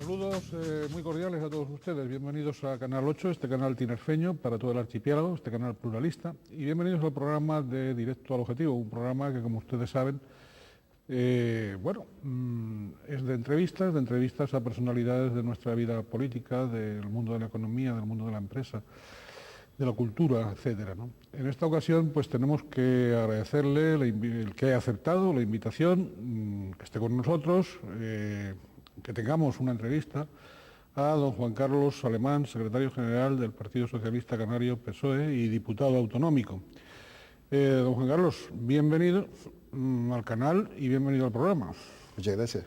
Saludos muy cordiales a todos ustedes. Bienvenidos a Canal 8, este canal tinerfeño para todo el archipiélago, este canal pluralista. Y bienvenidos al programa de Directo al Objetivo, un programa que, como ustedes saben, es de entrevistas a personalidades de nuestra vida política, del mundo de la economía, del mundo de la empresa, de la cultura, etcétera, ¿no? En esta ocasión, pues tenemos que agradecerle el que haya aceptado la invitación, que esté con nosotros, que tengamos una entrevista a don Juan Carlos Alemán, secretario general del Partido Socialista Canario PSOE y diputado autonómico. Don Juan Carlos, bienvenido al canal y bienvenido al programa. Muchas gracias.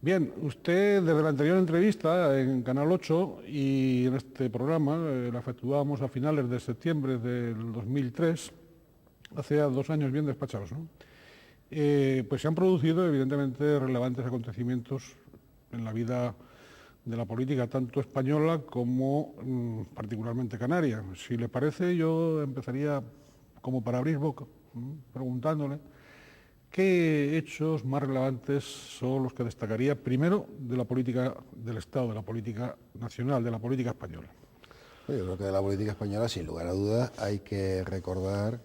Bien, usted desde la anterior entrevista en Canal 8 y en este programa, la efectuábamos a finales de septiembre del 2003, hace ya 2 años bien despachados, ¿no? Pues se han producido evidentemente relevantes acontecimientos en la vida de la política tanto española como particularmente canaria. Si le parece, yo empezaría como para abrir boca, preguntándole qué hechos más relevantes son los que destacaría primero de la política del Estado, de la política nacional, de la política española. Yo creo que de la política española, sin lugar a dudas, hay que recordar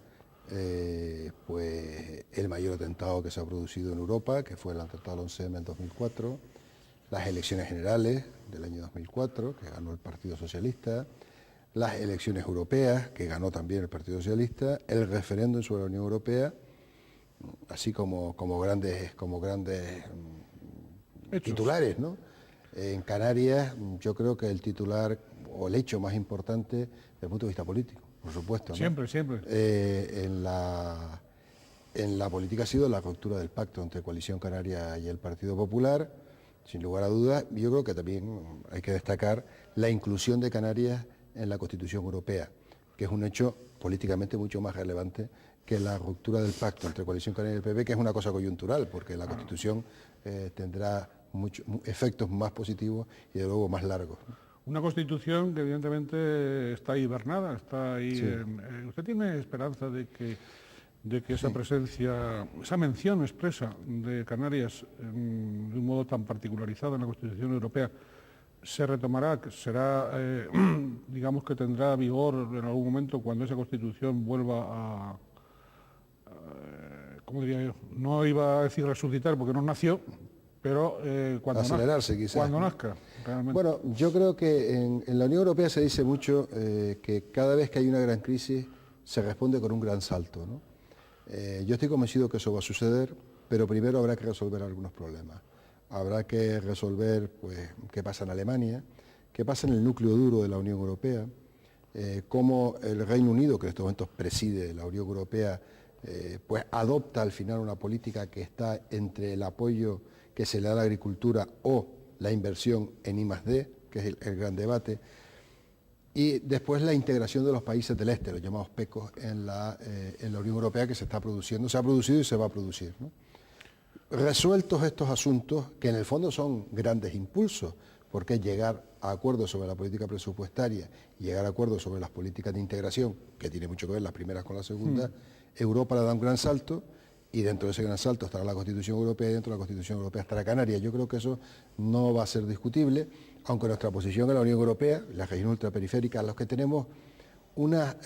pues el mayor atentado que se ha producido en Europa, que fue el atentado del 11M en 2004, las elecciones generales del año 2004, que ganó el Partido Socialista, las elecciones europeas, que ganó también el Partido Socialista, el referéndum sobre la Unión Europea, así como grandes titulares, ¿no? En Canarias, yo creo que el titular o el hecho más importante desde el punto de vista político, por supuesto, ¿no? Siempre. En la política ha sido la ruptura del pacto entre Coalición Canaria y el Partido Popular, sin lugar a dudas. Yo creo que también hay que destacar la inclusión de Canarias en la Constitución Europea, que es un hecho políticamente mucho más relevante que la ruptura del pacto entre Coalición Canaria y el PP, que es una cosa coyuntural, porque la Constitución tendrá efectos más positivos y de luego más largos. Una Constitución que evidentemente está hibernada, está ahí. Sí. ¿Usted tiene esperanza de que esa presencia, esa mención expresa de Canarias de un modo tan particularizado en la Constitución Europea se retomará, que será, digamos que tendrá vigor en algún momento cuando esa Constitución vuelva a ¿cómo diría yo? No iba a decir resucitar porque no nació, pero cuando acelerarse quizás. Cuando nazca, realmente. Bueno, yo creo que en la Unión Europea se dice mucho que cada vez que hay una gran crisis se responde con un gran salto, ¿no? Yo estoy convencido que eso va a suceder, pero primero habrá que resolver algunos problemas. Habrá que resolver, pues, qué pasa en Alemania, qué pasa en el núcleo duro de la Unión Europea, cómo el Reino Unido, que en estos momentos preside la Unión Europea, pues adopta al final una política que está entre el apoyo que se le da a la agricultura o la inversión en I+D, que es el gran debate, y después la integración de los países del este, los llamados PECOS, en la Unión Europea, que se está produciendo, se ha producido y se va a producir, ¿no? Resueltos estos asuntos, que en el fondo son grandes impulsos, porque llegar a acuerdos sobre la política presupuestaria y llegar a acuerdos sobre las políticas de integración, que tiene mucho que ver las primeras con las segundas, Europa le da un gran salto, y dentro de ese gran salto estará la Constitución Europea y dentro de la Constitución Europea estará Canarias. Yo creo que eso no va a ser discutible, aunque nuestra posición en la Unión Europea, la región ultraperiférica, los que tenemos unas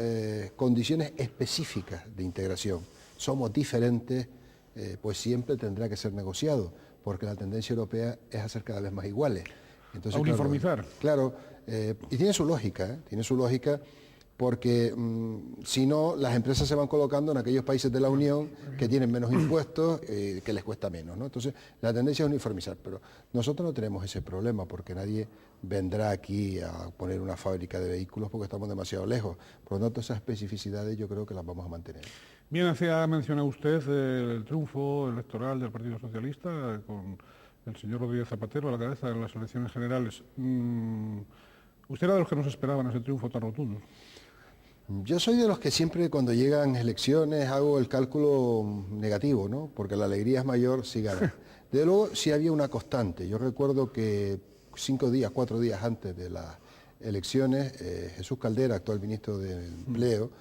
condiciones específicas de integración, somos diferentes, pues siempre tendrá que ser negociado, porque la tendencia europea es a ser cada vez más iguales. Entonces, a uniformizar. Claro, y tiene su lógica, porque si no, las empresas se van colocando en aquellos países de la Unión que tienen menos impuestos, que les cuesta menos, ¿no? Entonces, la tendencia es uniformizar, pero nosotros no tenemos ese problema, porque nadie vendrá aquí a poner una fábrica de vehículos porque estamos demasiado lejos. Por lo tanto, esas especificidades yo creo que las vamos a mantener. Bien, ha mencionado usted el triunfo electoral del Partido Socialista con el señor Rodríguez Zapatero a la cabeza de las elecciones generales. ¿Usted era de los que no se esperaban ese triunfo tan rotundo? Yo soy de los que siempre cuando llegan elecciones hago el cálculo negativo, ¿no? Porque la alegría es mayor si gana. Desde luego sí había una constante. Yo recuerdo que 4 días antes de las elecciones, Jesús Caldera, actual ministro de Empleo,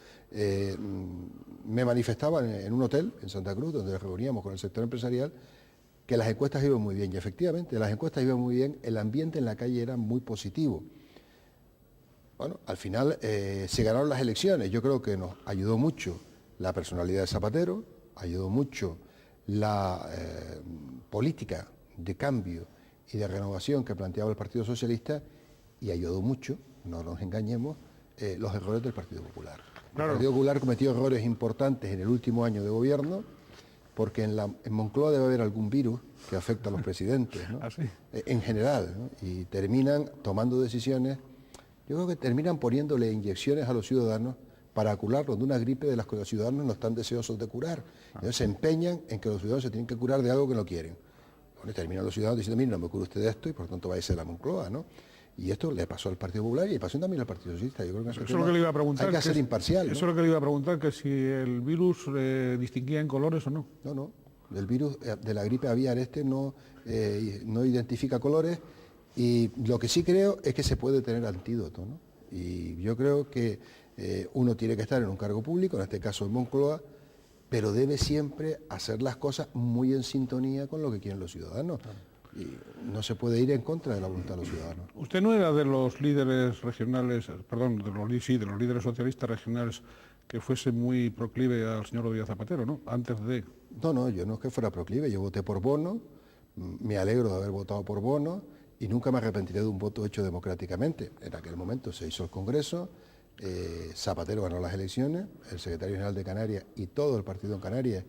me manifestaba en un hotel en Santa Cruz, donde nos reuníamos con el sector empresarial, que las encuestas iban muy bien, y efectivamente las encuestas iban muy bien, el ambiente en la calle era muy positivo. Bueno, al final se ganaron las elecciones, yo creo que nos ayudó mucho la personalidad de Zapatero, ayudó mucho la política de cambio y de renovación que planteaba el Partido Socialista, y ayudó mucho, no nos engañemos, los errores del Partido Popular. Claro. El Partido Popular cometió errores importantes en el último año de gobierno, porque en Moncloa debe haber algún virus que afecta a los presidentes, ¿no? ¿Ah, sí? En general, ¿no? Y terminan tomando decisiones, yo creo que terminan poniéndole inyecciones a los ciudadanos para curarlos de una gripe de las que los ciudadanos no están deseosos de curar. Entonces se empeñan en que los ciudadanos se tienen que curar de algo que no quieren. Bueno, y terminan los ciudadanos diciendo, mire, no me cure usted de esto y por lo tanto váyase a la Moncloa, ¿no? Y esto le pasó al Partido Popular y le pasó también al Partido Socialista. Yo creo que eso es lo que le iba a preguntar. Hay que ser imparcial, ¿no? Eso es lo que le iba a preguntar, que si el virus distinguía en colores o no. No, no. El virus de la gripe aviar no identifica colores, y lo que sí creo es que se puede tener antídoto, ¿no? Y yo creo que uno tiene que estar en un cargo público, en este caso en Moncloa, pero debe siempre hacer las cosas muy en sintonía con lo que quieren los ciudadanos. Y no se puede ir en contra de la voluntad de los ciudadanos. Usted no era de los líderes regionales, perdón, de los líderes socialistas regionales que fuese muy proclive al señor Rodríguez Zapatero, ¿no? Antes de... No, yo no es que fuera proclive, yo voté por Bono, me alegro de haber votado por Bono y nunca me arrepentiré de un voto hecho democráticamente. En aquel momento se hizo el Congreso, Zapatero ganó las elecciones, el secretario general de Canarias y todo el partido en Canarias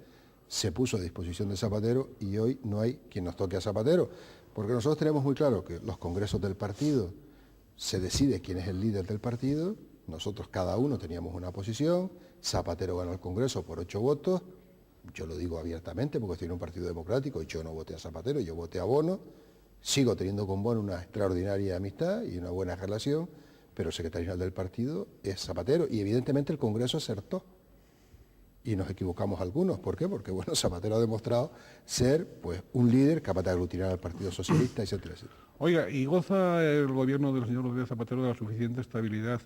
se puso a disposición de Zapatero, y hoy no hay quien nos toque a Zapatero, porque nosotros tenemos muy claro que los congresos del partido se decide quién es el líder del partido. Nosotros cada uno teníamos una posición, Zapatero ganó el Congreso por 8 votos, yo lo digo abiertamente porque estoy en un partido democrático y yo no voté a Zapatero, yo voté a Bono, sigo teniendo con Bono una extraordinaria amistad y una buena relación, pero el secretario general del partido es Zapatero, y evidentemente el Congreso acertó. Y nos equivocamos algunos. ¿Por qué? Porque bueno, Zapatero ha demostrado ser pues un líder capaz de aglutinar al Partido Socialista, etcétera, etcétera. Oiga, ¿y goza el gobierno del señor Rodríguez Zapatero de la suficiente estabilidad,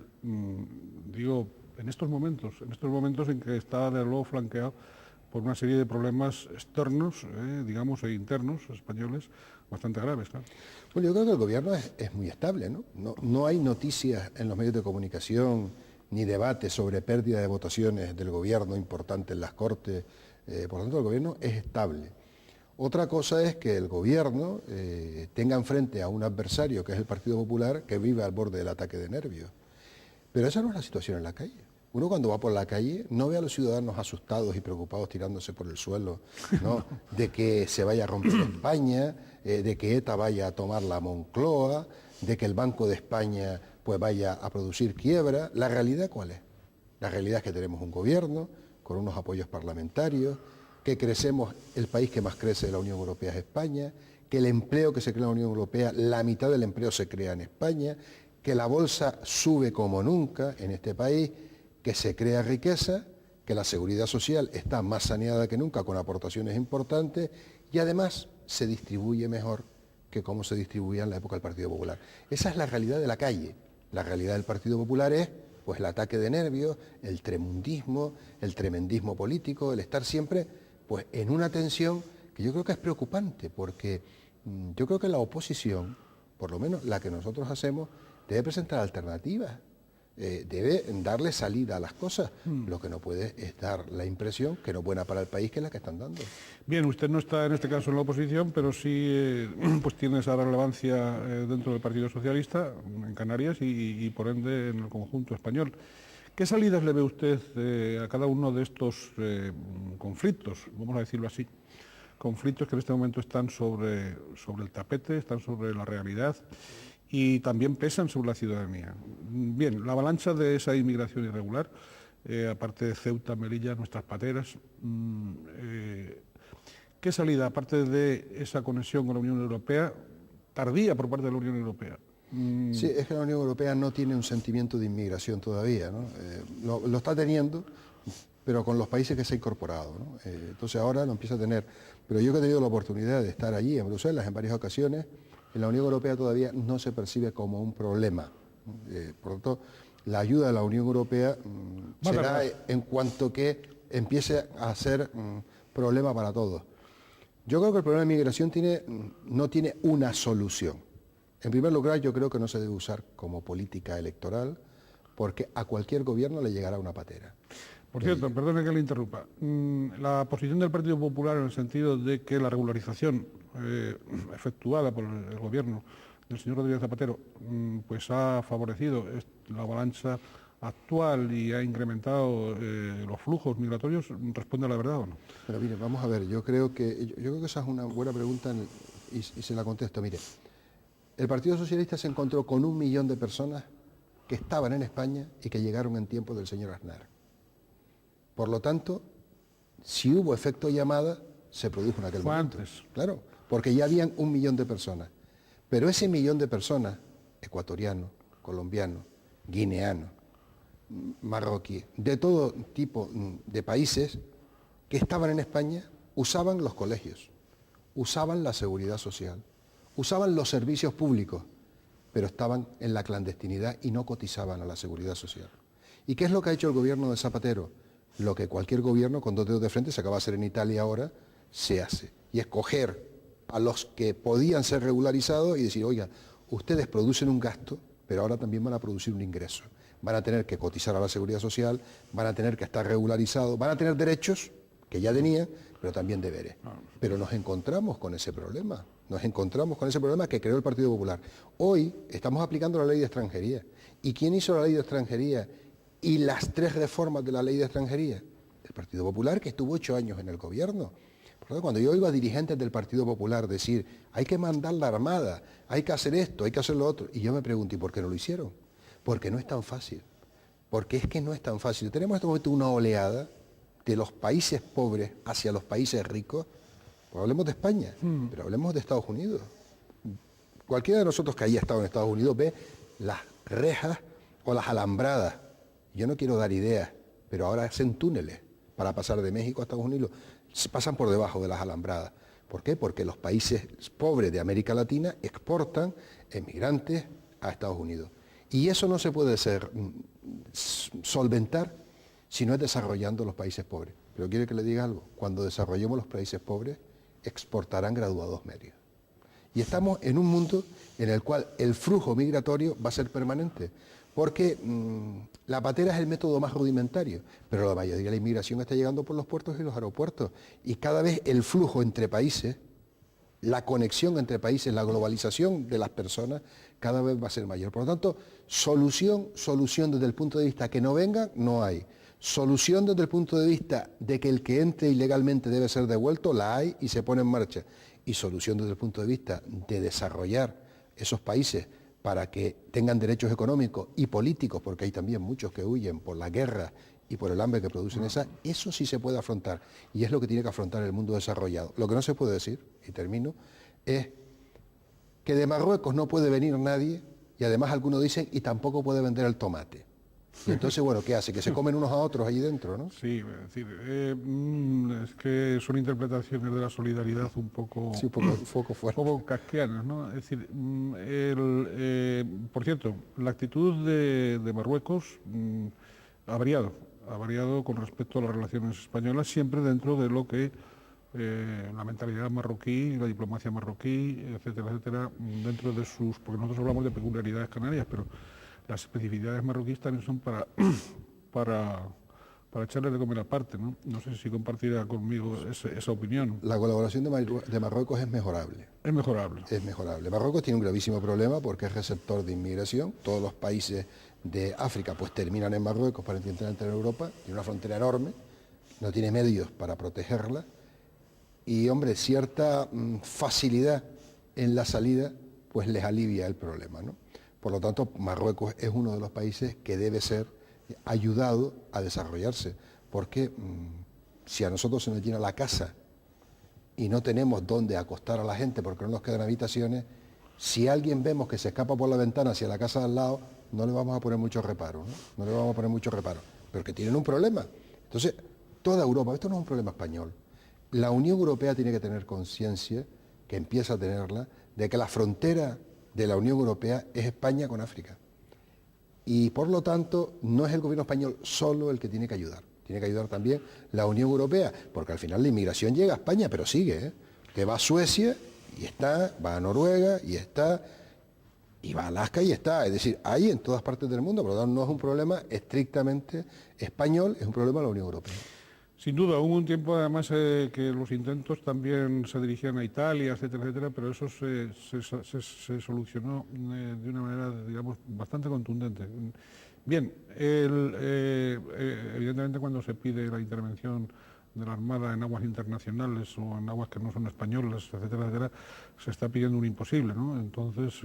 digo, en estos momentos en que está de nuevo flanqueado por una serie de problemas externos, digamos, e internos españoles bastante graves, claro? Bueno, yo creo que el gobierno es muy estable, ¿no? No hay noticias en los medios de comunicación ni debates sobre pérdida de votaciones del gobierno importante en las Cortes. Por lo tanto, el gobierno es estable. Otra cosa es que el gobierno tenga enfrente a un adversario, que es el Partido Popular, que vive al borde del ataque de nervios. Pero esa no es la situación en la calle. Uno cuando va por la calle no ve a los ciudadanos asustados y preocupados tirándose por el suelo, ¿no? De que se vaya a romper España, de que ETA vaya a tomar la Moncloa, de que el Banco de España pues vaya a producir quiebra. ¿La realidad cuál es? La realidad es que tenemos un gobierno con unos apoyos parlamentarios, que crecemos, el país que más crece de la Unión Europea es España, que el empleo que se crea en la Unión Europea, la mitad del empleo se crea en España, que la bolsa sube como nunca en este país, que se crea riqueza, que la seguridad social está más saneada que nunca con aportaciones importantes, y además se distribuye mejor que como se distribuía en la época del Partido Popular. Esa es la realidad de la calle. La realidad del Partido Popular es pues el ataque de nervios, el tremundismo, el tremendismo político, el estar siempre pues en una tensión que yo creo que es preocupante, porque yo creo que la oposición, por lo menos la que nosotros hacemos, debe presentar alternativas, debe darle salida a las cosas. Lo que no puede es dar la impresión que no es buena para el país, que es la que están dando. Bien, usted no está en este caso en la oposición, pero sí pues tiene esa relevancia dentro del Partido Socialista en Canarias y por ende en el conjunto español. ¿Qué salidas le ve usted a cada uno de estos conflictos, vamos a decirlo así? Conflictos que en este momento están sobre el tapete, están sobre la realidad y también pesan sobre la ciudadanía. Bien, la avalancha de esa inmigración irregular, aparte de Ceuta, Melilla, nuestras pateras, ¿qué salida, aparte de esa conexión con la Unión Europea, tardía por parte de la Unión Europea? Sí, es que la Unión Europea no tiene un sentimiento de inmigración todavía, ¿no? Lo está teniendo, pero con los países que se ha incorporado, ¿no? Entonces ahora lo empieza a tener. Pero yo que he tenido la oportunidad de estar allí en Bruselas en varias ocasiones, en la Unión Europea todavía no se percibe como un problema. Por lo tanto, la ayuda de la Unión Europea será en cuanto que empiece a ser problema para todos. Yo creo que el problema de migración no tiene una solución. En primer lugar, yo creo que no se debe usar como política electoral porque a cualquier gobierno le llegará una patera. Por cierto, perdone que le interrumpa. La posición del Partido Popular en el sentido de que la regularización efectuada por el gobierno del señor Rodríguez Zapatero pues ha favorecido la avalancha actual y ha incrementado los flujos migratorios, ¿responde a la verdad o no? Pero mire, vamos a ver, yo creo que esa es una buena pregunta y se la contesto. Mire, el Partido Socialista se encontró con 1 millón de personas que estaban en España y que llegaron en tiempo del señor Aznar. Por lo tanto, si hubo efecto llamada, se produjo en aquel momento. Antes. Claro, porque ya habían 1 millón de personas. Pero ese 1 millón de personas, ecuatorianos, colombianos, guineanos, marroquíes, de todo tipo de países que estaban en España, usaban los colegios, usaban la seguridad social, usaban los servicios públicos, pero estaban en la clandestinidad y no cotizaban a la seguridad social. ¿Y qué es lo que ha hecho el gobierno de Zapatero? Lo que cualquier gobierno con 2 dedos de frente, se acaba de hacer en Italia ahora, se hace. Y es coger a los que podían ser regularizados y decir, oiga, ustedes producen un gasto, pero ahora también van a producir un ingreso. Van a tener que cotizar a la seguridad social, van a tener que estar regularizados, van a tener derechos que ya tenían, pero también deberes. Pero nos encontramos con ese problema. Nos encontramos con ese problema que creó el Partido Popular. Hoy estamos aplicando la ley de extranjería. ¿Y quién hizo la ley de extranjería y las 3 reformas de la ley de extranjería? El Partido Popular, que estuvo 8 años en el gobierno. Por lo tanto, cuando yo oigo a dirigentes del Partido Popular decir, hay que mandar la Armada, hay que hacer esto, hay que hacer lo otro, y yo me pregunto, ¿y por qué no lo hicieron? Porque no es tan fácil. Porque es que no es tan fácil. Tenemos en este momento una oleada de los países pobres hacia los países ricos. Pues hablemos de España, pero hablemos de Estados Unidos. Cualquiera de nosotros que haya estado en Estados Unidos ve las rejas o las alambradas. Yo no quiero dar ideas, pero ahora hacen túneles para pasar de México a Estados Unidos. Se pasan por debajo de las alambradas. ¿Por qué? Porque los países pobres de América Latina exportan emigrantes a Estados Unidos. Y eso no se puede solventar si no es desarrollando los países pobres. Pero quiero que le diga algo, cuando desarrollemos los países pobres, exportarán graduados medios. Y estamos en un mundo en el cual el flujo migratorio va a ser permanente, porque la patera es el método más rudimentario, pero la mayoría de la inmigración está llegando por los puertos y los aeropuertos, y cada vez el flujo entre países, la conexión entre países, la globalización de las personas, cada vez va a ser mayor. Por lo tanto, solución desde el punto de vista que no vengan, no hay. Solución desde el punto de vista de que el que entre ilegalmente debe ser devuelto, la hay y se pone en marcha. Y solución desde el punto de vista de desarrollar esos países para que tengan derechos económicos y políticos, porque hay también muchos que huyen por la guerra y por el hambre que producen eso sí se puede afrontar. Y es lo que tiene que afrontar el mundo desarrollado. Lo que no se puede decir, y termino, es que de Marruecos no puede venir nadie, y además algunos dicen, y tampoco puede vender el tomate. Y entonces, bueno, ¿qué hace? Que se comen unos a otros allí dentro, ¿no? Sí, es decir, es que son interpretaciones de la solidaridad un poco, sí, un poco fuerte, un poco kafkianas, ¿no? Es decir, por cierto, la actitud de Marruecos ha variado con respecto a las relaciones españolas, siempre dentro de lo que la mentalidad marroquí, la diplomacia marroquí, etcétera, etcétera, dentro de sus, porque nosotros hablamos de peculiaridades canarias, pero las especificidades marroquíes también son para echarle de comer aparte, ¿no? No sé si compartirá conmigo esa opinión. La colaboración de Marruecos es mejorable. Es mejorable. Es mejorable. Marruecos tiene un gravísimo problema porque es receptor de inmigración. Todos los países de África pues terminan en Marruecos para intentar entrar en Europa. Tiene una frontera enorme, no tiene medios para protegerla. Y, hombre, cierta facilidad en la salida pues les alivia el problema, ¿no? Por lo tanto, Marruecos es uno de los países que debe ser ayudado a desarrollarse, porque si a nosotros se nos llena la casa y no tenemos dónde acostar a la gente porque no nos quedan habitaciones, si alguien vemos que se escapa por la ventana hacia la casa de al lado, no le vamos a poner mucho reparo, ¿no? No le vamos a poner mucho reparo, pero que tienen un problema. Entonces, toda Europa, esto no es un problema español, la Unión Europea tiene que tener conciencia, que empieza a tenerla, de que la frontera de la Unión Europea es España con África. Y por lo tanto, no es el gobierno español solo el que tiene que ayudar. Tiene que ayudar también la Unión Europea, porque al final la inmigración llega a España, pero sigue, ¿eh? Usted va a Suecia y está, va a Noruega y está, y va a Alaska y está. Es decir, hay en todas partes del mundo, por lo tanto no es un problema estrictamente español, es un problema de la Unión Europea. Sin duda, hubo un tiempo además que los intentos también se dirigían a Italia, etcétera, etcétera, pero eso se solucionó de una manera, digamos, bastante contundente. Bien, evidentemente cuando se pide la intervención de la Armada en aguas internacionales o en aguas que no son españolas, etcétera, etcétera, se está pidiendo un imposible, ¿no? Entonces,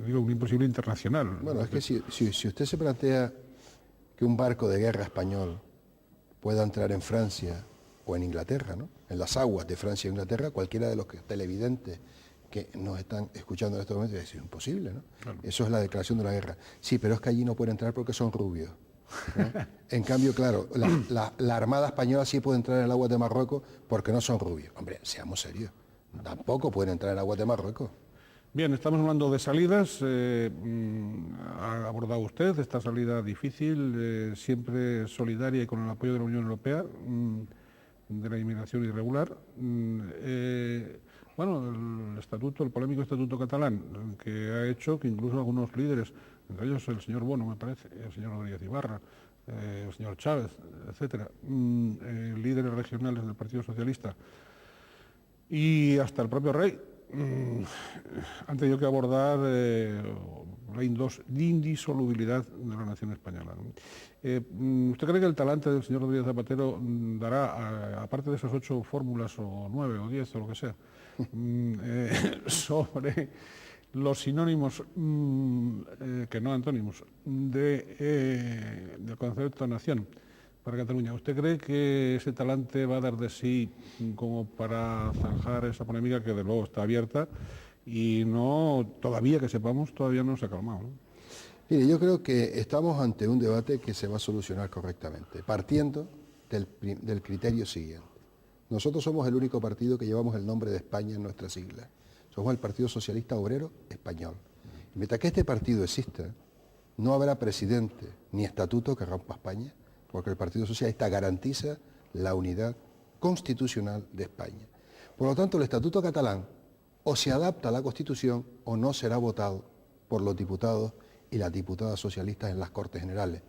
digo, un imposible internacional. Bueno, es que si usted se plantea que un barco de guerra español pueda entrar en Francia o en Inglaterra, ¿no? En las aguas de Francia e Inglaterra, cualquiera de los televidentes que nos están escuchando en estos momentos dice, es imposible, ¿no? Claro. Eso es la declaración de la guerra. Sí, pero es que allí no pueden entrar porque son rubios, ¿no? En cambio, claro, la Armada Española sí puede entrar en el agua de Marruecos porque no son rubios. Hombre, seamos serios, tampoco pueden entrar en el agua de Marruecos. Bien, estamos hablando de salidas. Ha abordado usted esta salida difícil, siempre solidaria y con el apoyo de la Unión Europea, de la inmigración irregular. Bueno, el polémico estatuto catalán, que ha hecho que incluso algunos líderes, entre ellos el señor Bono, me parece, el señor Rodríguez Ibarra, el señor Chávez, etcétera, líderes regionales del Partido Socialista, y hasta el propio rey, han tenido que abordar la indisolubilidad de la nación española. ¿Usted cree que el talante del señor Rodríguez Zapatero dará, aparte de esas 8 fórmulas, o 9 o 10 o lo que sea, sobre los sinónimos, que no antónimos, del concepto de nación para Cataluña? ¿Usted cree que ese talante va a dar de sí como para zanjar esa polémica que de luego está abierta y todavía que sepamos, todavía no se ha calmado, ¿no? Mire, yo creo que estamos ante un debate que se va a solucionar correctamente, partiendo del criterio siguiente. Nosotros somos el único partido que llevamos el nombre de España en nuestras siglas. Somos el Partido Socialista Obrero Español. Y mientras que este partido exista, no habrá presidente ni estatuto que rompa España, porque el Partido Socialista garantiza la unidad constitucional de España. Por lo tanto, el Estatuto catalán o se adapta a la Constitución o no será votado por los diputados y las diputadas socialistas en las Cortes Generales.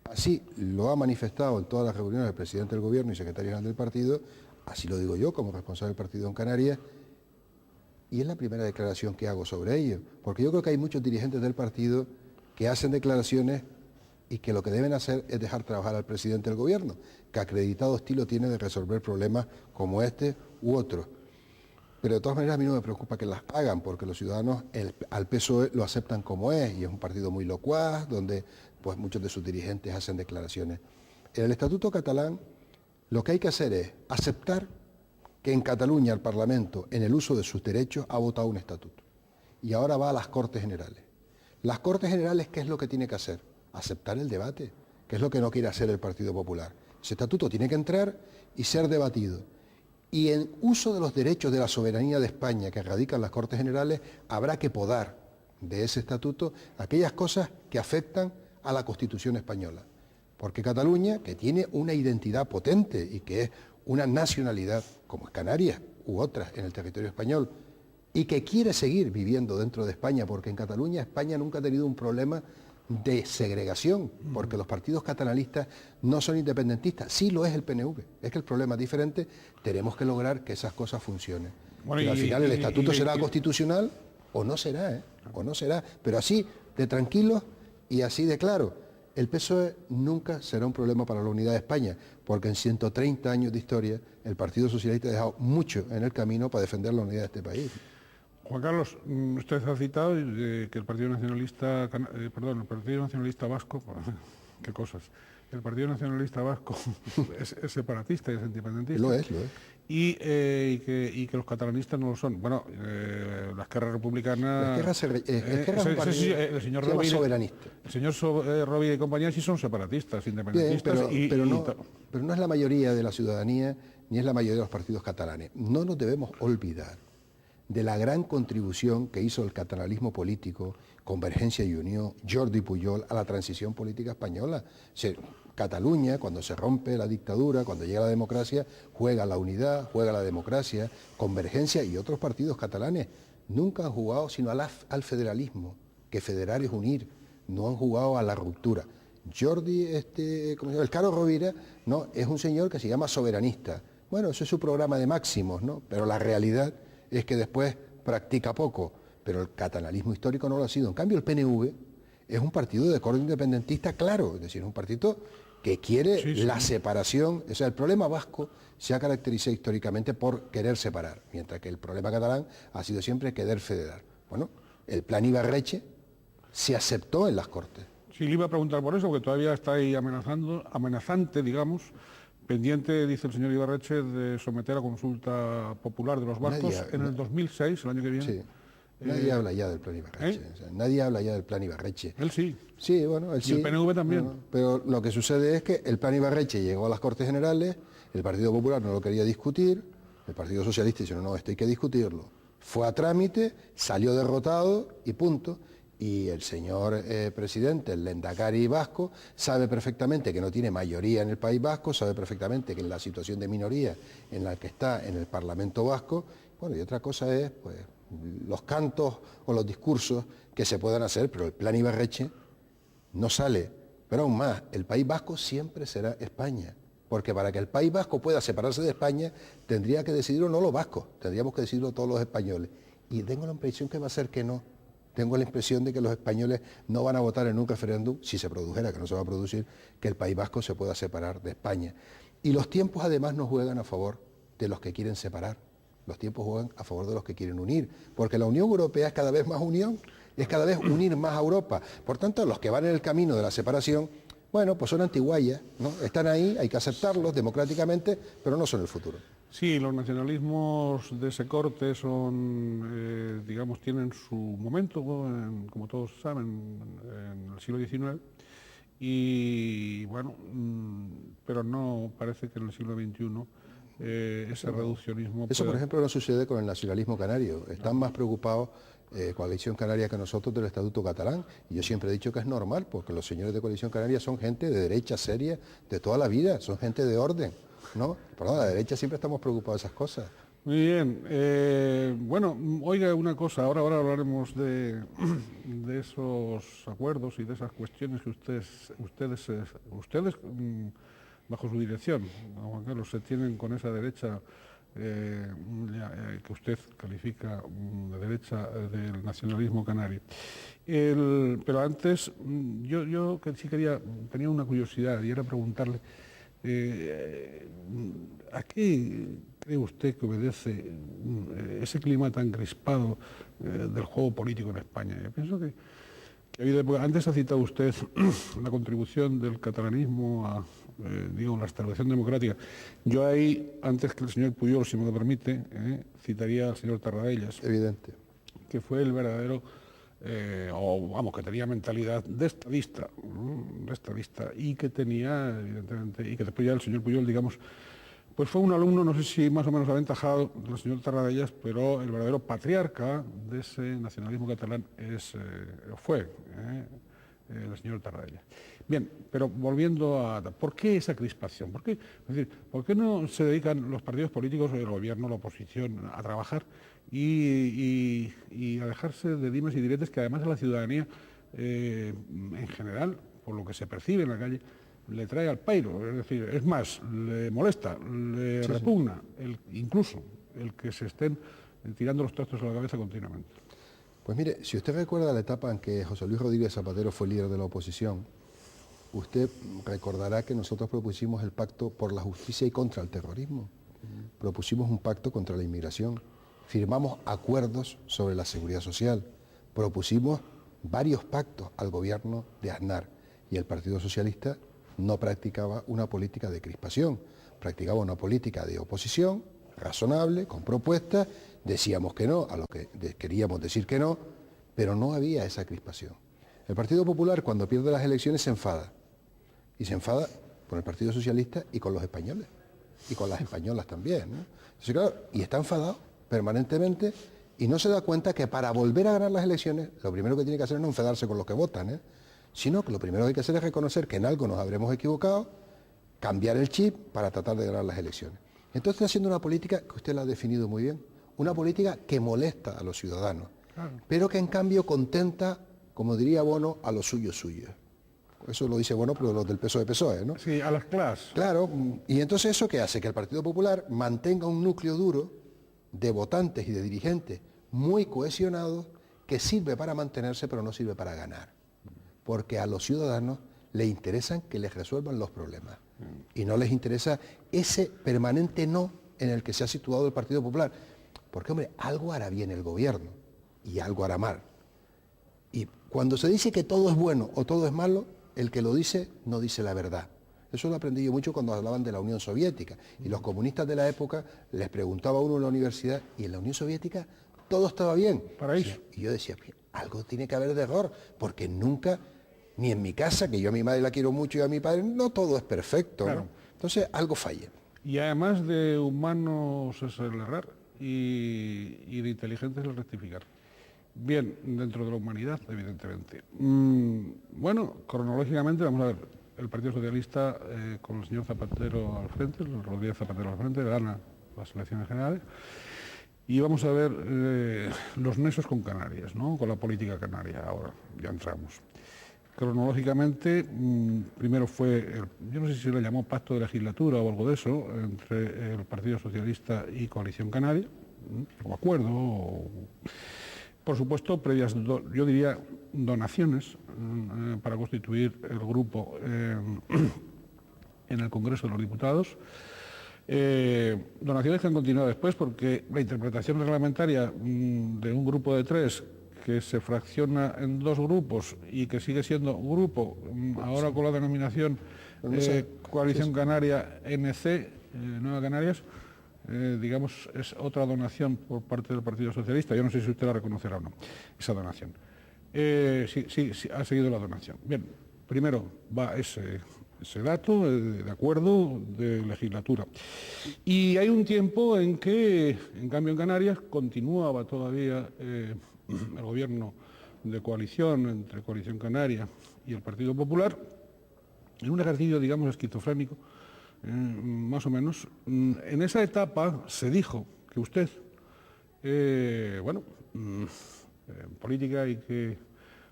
Así lo ha manifestado en todas las reuniones el presidente del Gobierno y secretario general del partido, así lo digo yo como responsable del partido en Canarias, y es la primera declaración que hago sobre ello, porque yo creo que hay muchos dirigentes del partido que hacen declaraciones y que lo que deben hacer es dejar trabajar al presidente del Gobierno, que acreditado estilo tiene de resolver problemas como este u otros. Pero de todas maneras a mí no me preocupa que las hagan, porque los ciudadanos al PSOE lo aceptan como es, y es un partido muy locuaz, donde pues, muchos de sus dirigentes hacen declaraciones. En el Estatuto catalán lo que hay que hacer es aceptar que en Cataluña el Parlamento, en el uso de sus derechos, ha votado un estatuto. Y ahora va a las Cortes Generales. Las Cortes Generales, ¿qué es lo que tiene que hacer? Aceptar el debate, que es lo que no quiere hacer el Partido Popular. Ese estatuto tiene que entrar y ser debatido. Y en uso de los derechos de la soberanía de España que radican las Cortes Generales, habrá que podar de ese estatuto aquellas cosas que afectan a la Constitución española. Porque Cataluña, que tiene una identidad potente y que es una nacionalidad, como es Canarias u otras en el territorio español, y que quiere seguir viviendo dentro de España, porque en Cataluña España nunca ha tenido un problema de segregación, porque los partidos catalanistas no son independentistas, sí lo es el PNV, es que el problema es diferente, tenemos que lograr que esas cosas funcionen. Bueno, pero al final el estatuto será constitucional o no será, o no será, pero así de tranquilos y así de claro. El PSOE nunca será un problema para la unidad de España, porque en 130 años de historia el Partido Socialista ha dejado mucho en el camino para defender la unidad de este país. Juan Carlos, usted ha citado que el Partido Nacionalista, el Partido Nacionalista Vasco, qué cosas, el Partido Nacionalista Vasco es separatista y es independentista. Lo es. Y que los catalanistas no lo son. Bueno, la Esquerra Republicana... El señor Rovira y compañía sí son separatistas, independentistas. Bien, pero no es la mayoría de la ciudadanía ni es la mayoría de los partidos catalanes. No nos debemos olvidar de la gran contribución que hizo el catalanismo político, Convergencia y Unión, Jordi Pujol, a la transición política española. Cataluña, cuando se rompe la dictadura, cuando llega la democracia, juega la unidad, juega la democracia, Convergencia y otros partidos catalanes nunca han jugado sino al federalismo, que federar es unir, no han jugado a la ruptura. Jordi, ¿cómo se llama? El Caro Rovira, no, es un señor que se llama soberanista. Bueno, eso es su programa de máximos, ¿no? Pero la realidad es que después practica poco, pero el catalanismo histórico no lo ha sido. En cambio, el PNV es un partido de corte independentista claro, es decir, es un partido que quiere la separación. O sea, el problema vasco se ha caracterizado históricamente por querer separar, mientras que el problema catalán ha sido siempre querer federar. Bueno, el plan Ibarretxe se aceptó en las Cortes. Sí, le iba a preguntar por eso, porque todavía está ahí amenazante, digamos, pendiente, dice el señor Ibarretxe, de someter a consulta popular de los vascos en el 2006, el año que viene. Sí. Nadie habla ya del plan Ibarretxe. O sea, nadie habla ya del plan Ibarretxe. Él sí. Sí, bueno, él sí. Y el PNV también. Bueno, pero lo que sucede es que el plan Ibarretxe llegó a las Cortes Generales, el Partido Popular no lo quería discutir, el Partido Socialista dice, no, esto hay que discutirlo. Fue a trámite, salió derrotado y punto. Y el señor presidente, el Lehendakari vasco, sabe perfectamente que no tiene mayoría en el País Vasco, sabe perfectamente que en la situación de minoría en la que está en el Parlamento Vasco, bueno, y otra cosa es, pues, los cantos o los discursos que se puedan hacer, pero el plan Ibarretxe no sale. Pero aún más, el País Vasco siempre será España, porque para que el País Vasco pueda separarse de España, tendría que decidirlo no los vascos, tendríamos que decidirlo todos los españoles. Y tengo la impresión que va a ser que no. Tengo la impresión de que los españoles no van a votar en un referéndum, si se produjera, que no se va a producir, que el País Vasco se pueda separar de España. Y los tiempos además no juegan a favor de los que quieren separar, los tiempos juegan a favor de los que quieren unir, porque la Unión Europea es cada vez más unión, es cada vez unir más a Europa. Por tanto, los que van en el camino de la separación, bueno, pues son antiguayas, ¿no? Están ahí, hay que aceptarlos democráticamente, pero no son el futuro. Sí, los nacionalismos de ese corte son, digamos, tienen su momento, como todos saben, en el siglo XIX, y bueno, pero no parece que en el siglo XXI ese reduccionismo... Eso, por ejemplo, no sucede con el nacionalismo canario. Están más preocupados Coalición Canaria que nosotros del Estatuto Catalán. Y yo siempre he dicho que es normal, porque los señores de Coalición Canaria son gente de derecha seria de toda la vida, son gente de orden, ¿no? Perdón, la derecha siempre estamos preocupados de esas cosas. Muy bien. Bueno, oiga una cosa, ahora hablaremos de esos acuerdos y de esas cuestiones que ustedes bajo su dirección, don Juan Carlos, se tienen con esa derecha que usted califica de derecha del nacionalismo canario. Pero antes, yo que sí tenía una curiosidad y era preguntarle, ¿a qué cree usted que obedece ese clima tan crispado del juego político en España? Yo pienso que antes ha citado usted la contribución del catalanismo a la restauración democrática. Yo ahí, antes que el señor Pujol, si me lo permite, citaría al señor Tarradellas. Evidente. Que fue el verdadero, que tenía mentalidad de estadista, y que tenía, evidentemente, y que después ya el señor Pujol, digamos, pues fue un alumno, no sé si más o menos aventajado del señor Tarradellas, pero el verdadero patriarca de ese nacionalismo catalán fue el señor Tarradellas. Bien, pero volviendo a... ¿Por qué esa crispación? Es decir, ¿por qué no se dedican los partidos políticos, el gobierno, la oposición, a trabajar y a dejarse de dimes y diretes que además a la ciudadanía, en general, por lo que se percibe en la calle, le trae al pairo? Es decir, es más, le molesta, le repugna, incluso el que se estén tirando los trastos a la cabeza continuamente. Pues mire, si usted recuerda la etapa en que José Luis Rodríguez Zapatero fue líder de la oposición, usted recordará que nosotros propusimos el pacto por la justicia y contra el terrorismo. Propusimos un pacto contra la inmigración. Firmamos acuerdos sobre la seguridad social. Propusimos varios pactos al gobierno de Aznar. Y el Partido Socialista no practicaba una política de crispación, practicaba una política de oposición razonable, con propuestas. Decíamos que no, a lo que queríamos decir que no, pero no había esa crispación. El Partido Popular, cuando pierde las elecciones, se enfada. Y se enfada con el Partido Socialista y con los españoles. Y con las españolas también, ¿no? Entonces, claro, y está enfadado permanentemente y no se da cuenta que para volver a ganar las elecciones, lo primero que tiene que hacer es no enfadarse con los que votan, sino que lo primero que hay que hacer es reconocer que en algo nos habremos equivocado, cambiar el chip para tratar de ganar las elecciones. Entonces está haciendo una política que usted la ha definido muy bien, una política que molesta a los ciudadanos, pero que en cambio contenta, como diría Bono, a los suyos. Eso lo dice Bono, pero los del PSOE, ¿no? Sí, a las clases. Claro, y entonces ¿eso qué hace? Que el Partido Popular mantenga un núcleo duro de votantes y de dirigentes muy cohesionados que sirve para mantenerse pero no sirve para ganar. Porque a los ciudadanos les interesan que les resuelvan los problemas y no les interesa ese permanente no en el que se ha situado el Partido Popular. Porque, hombre, algo hará bien el gobierno y algo hará mal. Y cuando se dice que todo es bueno o todo es malo, el que lo dice no dice la verdad. Eso lo aprendí yo mucho cuando hablaban de la Unión Soviética. Y los comunistas de la época les preguntaba a uno en la universidad, y en la Unión Soviética todo estaba bien. Paraíso. Y yo decía, algo tiene que haber de error, porque nunca, ni en mi casa, que yo a mi madre la quiero mucho y a mi padre, no todo es perfecto, claro, ¿no? Entonces algo falla. Y además de humanos es el errar y de inteligentes el rectificar. Bien, dentro de la humanidad, evidentemente. Bueno, cronológicamente, vamos a ver, el Partido Socialista con el señor Zapatero al frente, Rodríguez Zapatero al frente, gana las elecciones generales. Y vamos a ver los nexos con Canarias, ¿no? Con la política canaria. Ahora ya entramos. Cronológicamente, primero fue, yo no sé si se le llamó pacto de legislatura o algo de eso, entre el Partido Socialista y Coalición Canaria, o acuerdo, por supuesto, previas, yo diría, donaciones para constituir el grupo en el Congreso de los Diputados. Donaciones que han continuado después porque la interpretación reglamentaria de un grupo de 3 que se fracciona en 2 grupos y que sigue siendo grupo, ahora con la denominación Coalición Canaria NC, Nueva Canarias, digamos, es otra donación por parte del Partido Socialista. Yo no sé si usted la reconocerá o no, esa donación. Sí, ha seguido la donación. Bien, primero va ese dato de acuerdo de legislatura. Y hay un tiempo en que, en cambio, en Canarias continuaba todavía el gobierno de coalición entre Coalición Canaria y el Partido Popular, en un ejercicio, digamos, esquizofrénico, más o menos. En esa etapa se dijo que usted, en política hay que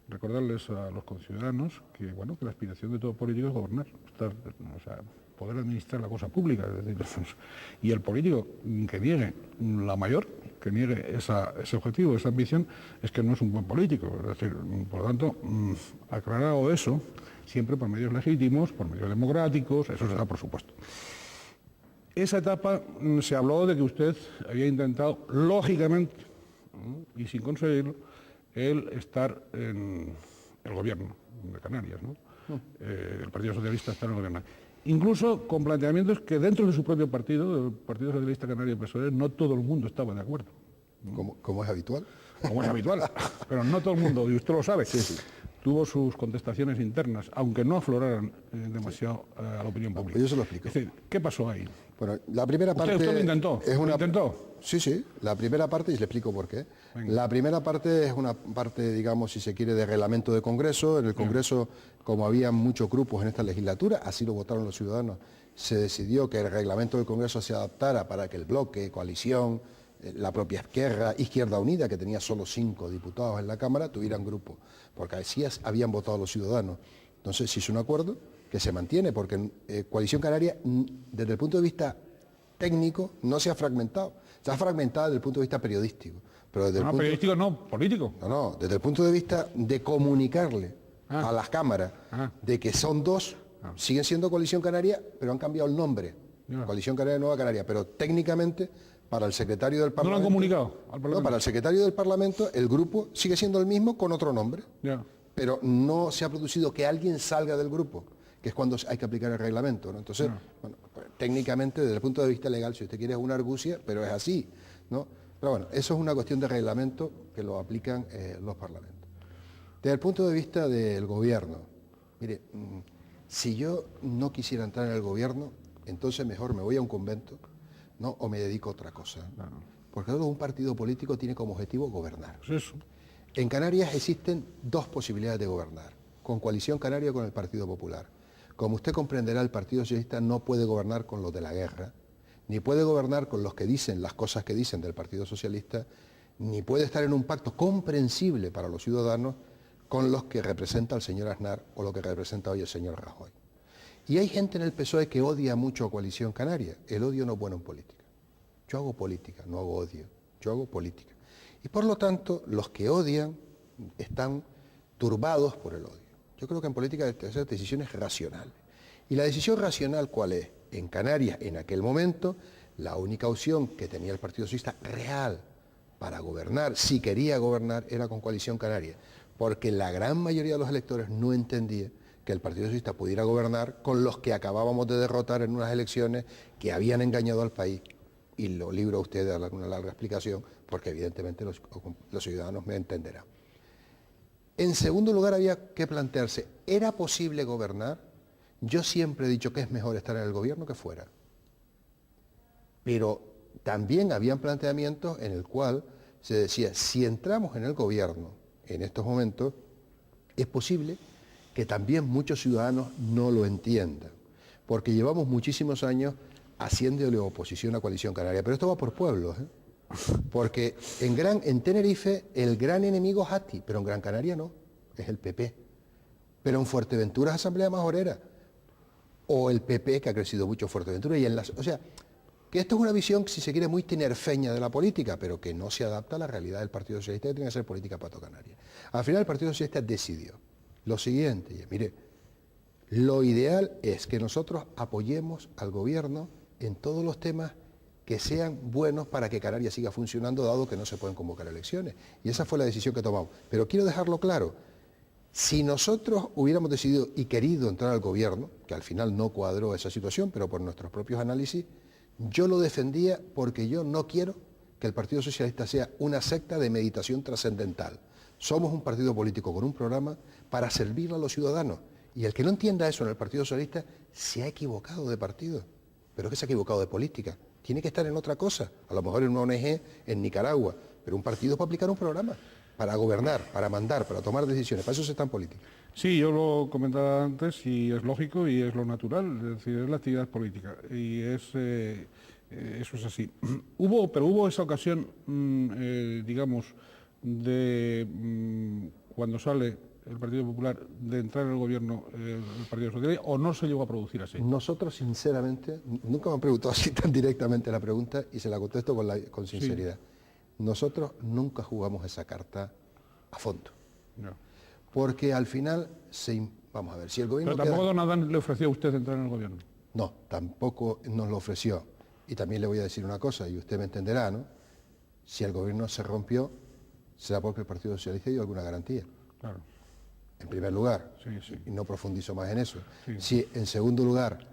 recordarles a los conciudadanos que, bueno, que la aspiración de todo político es gobernar, poder administrar la cosa pública. Es decir, y el político que niegue la mayor, que niegue ese objetivo, esa ambición, es que no es un buen político. Es decir, por lo tanto, aclarado eso, siempre por medios legítimos, por medios democráticos, eso se da por supuesto. Esa etapa se habló de que usted había intentado, lógicamente, y sin conseguirlo, el estar en el gobierno de Canarias, ¿no? El Partido Socialista está en el gobierno. Incluso con planteamientos que dentro de su propio partido, del Partido Socialista Canario PSOE, no todo el mundo estaba de acuerdo. ¿Como es habitual? Como es habitual, pero no todo el mundo, y usted lo sabe. Sí. Tuvo sus contestaciones internas, aunque no afloraran demasiado a la opinión pública. Yo se lo explico. Es decir, ¿qué pasó ahí? Bueno, la primera parte... ¿Usted lo intentó? ¿Lo intentó? Sí, la primera parte, y le explico por qué. Venga. La primera parte es una parte, digamos, si se quiere, de reglamento de Congreso. En el Congreso, como había muchos grupos en esta legislatura, así lo votaron los ciudadanos, se decidió que el reglamento del Congreso se adaptara para que el bloque, coalición, la propia Izquierda Unida, que tenía solo 5 diputados en la Cámara, tuvieran grupo, porque así habían votado los ciudadanos. Entonces se hizo un acuerdo que se mantiene, porque Coalición Canaria, desde el punto de vista técnico, no se ha fragmentado. Se ha fragmentado desde el punto de vista periodístico. Pero desde periodístico no, político. No, desde el punto de vista de comunicarle a las cámaras de que son 2, siguen siendo Coalición Canaria, pero han cambiado el nombre. Coalición Canaria Nueva Canaria, pero técnicamente para el secretario del Parlamento... ¿No lo han comunicado al Parlamento? No, para el secretario del Parlamento el grupo sigue siendo el mismo con otro nombre. Pero no se ha producido que alguien salga del grupo, que es cuando hay que aplicar el reglamento, ¿no? Entonces, bueno, pues, técnicamente, desde el punto de vista legal, si usted quiere, es una argucia, pero es así, ¿no? Pero bueno, eso es una cuestión de reglamento que lo aplican los parlamentos. Desde el punto de vista del gobierno, mire, si yo no quisiera entrar en el gobierno, entonces mejor me voy a un convento, ¿no? O me dedico a otra cosa. Porque luego un partido político tiene como objetivo gobernar. Pues eso. En Canarias existen 2 posibilidades de gobernar. con Coalición Canaria o con el Partido Popular. Como usted comprenderá, el Partido Socialista no puede gobernar con los de la guerra, ni puede gobernar con los que dicen las cosas que dicen del Partido Socialista, ni puede estar en un pacto comprensible para los ciudadanos con los que representa el señor Aznar o lo que representa hoy el señor Rajoy. Y hay gente en el PSOE que odia mucho a Coalición Canaria. El odio no es bueno en política. Yo hago política, no hago odio. Yo hago política. Y por lo tanto, los que odian están turbados por el odio. Yo creo que en política hay que hacer decisiones racionales. ¿Y la decisión racional cuál es? En Canarias, en aquel momento, la única opción que tenía el Partido Socialista real para gobernar, si quería gobernar, era con Coalición Canaria. Porque la gran mayoría de los electores no entendía que el Partido Socialista pudiera gobernar con los que acabábamos de derrotar en unas elecciones que habían engañado al país. Y lo libro a usted de dar una larga explicación, porque evidentemente los ciudadanos me entenderán. En segundo lugar, había que plantearse, ¿era posible gobernar? Yo siempre he dicho que es mejor estar en el gobierno que fuera. Pero también habían planteamientos en el cual se decía, si entramos en el gobierno en estos momentos, es posible que también muchos ciudadanos no lo entiendan, porque llevamos muchísimos años haciéndole oposición a Coalición Canaria, pero esto va por pueblos, ¿eh? Porque en Tenerife el gran enemigo es ATI, pero en Gran Canaria no, es el PP. Pero en Fuerteventura es Asamblea Majorera, o el PP, que ha crecido mucho en Fuerteventura, o sea, que esto es una visión, si se quiere, muy tinerfeña de la política, pero que no se adapta a la realidad del Partido Socialista, que tiene que ser política para toda Canarias. Al final el Partido Socialista decidió lo siguiente, y mire, lo ideal es que nosotros apoyemos al gobierno en todos los temas que sean buenos para que Canarias siga funcionando, dado que no se pueden convocar elecciones. Y esa fue la decisión que tomamos. Pero quiero dejarlo claro, si nosotros hubiéramos decidido y querido entrar al gobierno, que al final no cuadró esa situación, pero por nuestros propios análisis, yo lo defendía porque yo no quiero que el Partido Socialista sea una secta de meditación trascendental. Somos un partido político con un programa para servirle a los ciudadanos. Y el que no entienda eso en el Partido Socialista se ha equivocado de partido, pero es que se ha equivocado de política. Tiene que estar en otra cosa, a lo mejor en una ONG en Nicaragua, pero un partido es para aplicar un programa, para gobernar, para mandar, para tomar decisiones, para eso se está en política. Sí, yo lo comentaba antes y es lógico y es lo natural, es decir, es la actividad política y eso es así. Hubo esa ocasión, digamos, de cuando sale el Partido Popular de entrar en el gobierno el Partido Socialista, o no se llegó a producir así. Nosotros, sinceramente, nunca me han preguntado así tan directamente la pregunta y se la contesto con sinceridad. Sí. Nosotros nunca jugamos esa carta a fondo. No. Porque al final, vamos a ver, si el gobierno... Pero tampoco don Adán le ofreció a usted entrar en el gobierno. No, tampoco nos lo ofreció. Y también le voy a decir una cosa, y usted me entenderá, ¿no? Si el gobierno se rompió, será porque el Partido Socialista dio alguna garantía. Claro. En primer lugar, sí. Y no profundizo más en eso. Sí. Si en segundo lugar,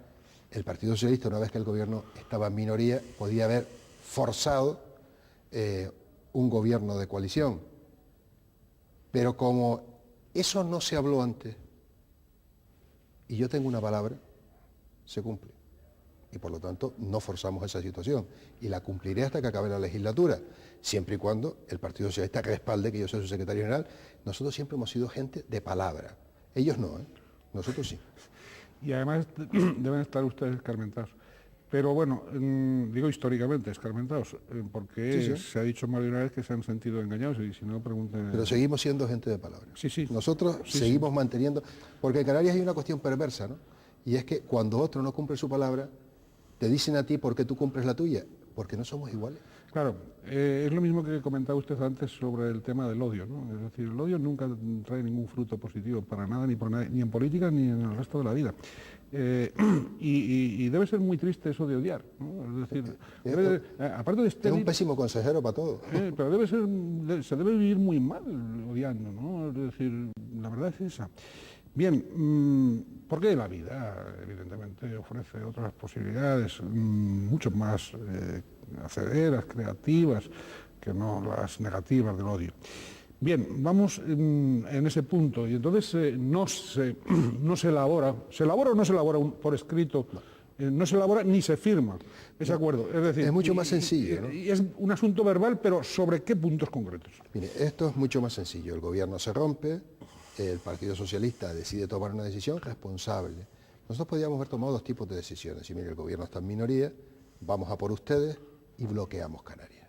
el Partido Socialista, una vez que el gobierno estaba en minoría, podía haber forzado un gobierno de coalición. Pero como eso no se habló antes, y yo tengo una palabra, se cumple. Y por lo tanto no forzamos esa situación. Y la cumpliré hasta que acabe la legislatura, siempre y cuando el Partido Socialista respalde que yo sea su secretario general. Nosotros siempre hemos sido gente de palabra. Ellos no, ¿eh? Nosotros sí. Y además deben estar ustedes escarmentados. Pero bueno, digo históricamente escarmentados, porque sí. Se ha dicho más de una vez que se han sentido engañados, y si no, pregunten... Pero seguimos siendo gente de palabra. Sí. Nosotros seguimos manteniendo... Porque en Canarias hay una cuestión perversa, ¿no? Y es que cuando otro no cumple su palabra, te dicen a ti por qué tú cumples la tuya, porque no somos iguales. Claro, es lo mismo que comentaba usted antes sobre el tema del odio, ¿no? Es decir, el odio nunca trae ningún fruto positivo para nada, ni en política ni en el resto de la vida. Y debe ser muy triste eso de odiar, ¿no? Es decir, aparte de es un pésimo consejero para todo. Pero se debe vivir muy mal odiando, ¿no? Es decir, la verdad es esa. Bien, porque la vida evidentemente ofrece otras posibilidades mucho más acederas, creativas, que no las negativas del odio. Bien, vamos en ese punto, y entonces no se elabora o no se elabora por escrito, no se elabora ni se firma ese acuerdo. Es decir, es mucho más sencillo, ¿no? Y es un asunto verbal, pero ¿sobre qué puntos concretos? Mire, esto es mucho más sencillo. El gobierno se rompe, el Partido Socialista decide tomar una decisión responsable. Nosotros podríamos haber tomado dos tipos de decisiones. Y mire, el gobierno está en minoría, vamos a por ustedes y bloqueamos Canarias.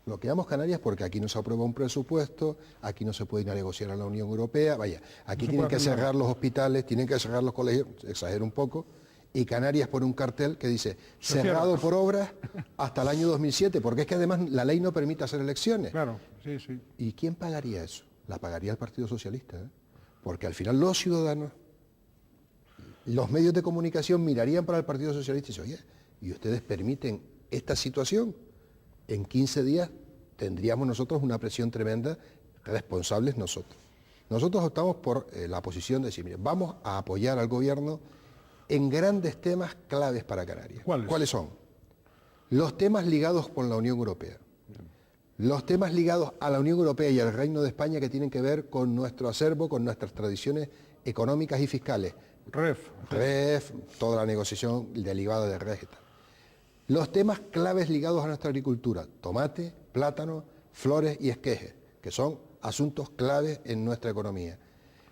Bloqueamos Canarias porque aquí no se aprueba un presupuesto, aquí no se puede ir a negociar a la Unión Europea, vaya, aquí tienen que cerrar los hospitales, tienen que cerrar los colegios, exagero un poco, y Canarias pone un cartel que dice cerrado por obras hasta el año 2007, porque es que además la ley no permite hacer elecciones. Claro, sí, sí. ¿Y quién pagaría eso? La pagaría el Partido Socialista, ¿eh? Porque al final los ciudadanos, los medios de comunicación mirarían para el Partido Socialista y dicen, oye, ¿y ustedes permiten esta situación? En 15 días tendríamos nosotros una presión tremenda, responsables nosotros. Nosotros optamos por la posición de decir, mire, vamos a apoyar al gobierno en grandes temas claves para Canarias. ¿Cuáles son? Los temas ligados con la Unión Europea. Los temas ligados a la Unión Europea y al Reino de España que tienen que ver con nuestro acervo, con nuestras tradiciones económicas y fiscales. REF, toda la negociación derivada de REF y tal. Los temas claves ligados a nuestra agricultura, tomate, plátano, flores y esquejes, que son asuntos claves en nuestra economía.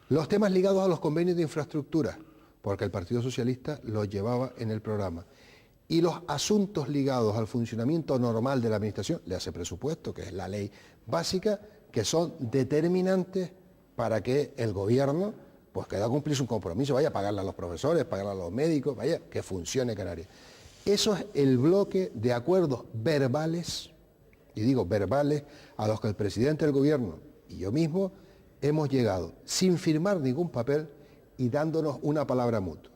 Los temas ligados a los convenios de infraestructura, porque el Partido Socialista los llevaba en el programa. Y los asuntos ligados al funcionamiento normal de la Administración, le hace presupuesto, que es la ley básica, que son determinantes para que el gobierno pues que da a cumplir su compromiso, vaya a pagarle a los profesores, pagarle a los médicos, vaya, que funcione Canarias. Eso es el bloque de acuerdos verbales, y digo verbales, a los que el presidente del gobierno y yo mismo hemos llegado sin firmar ningún papel y dándonos una palabra mutua.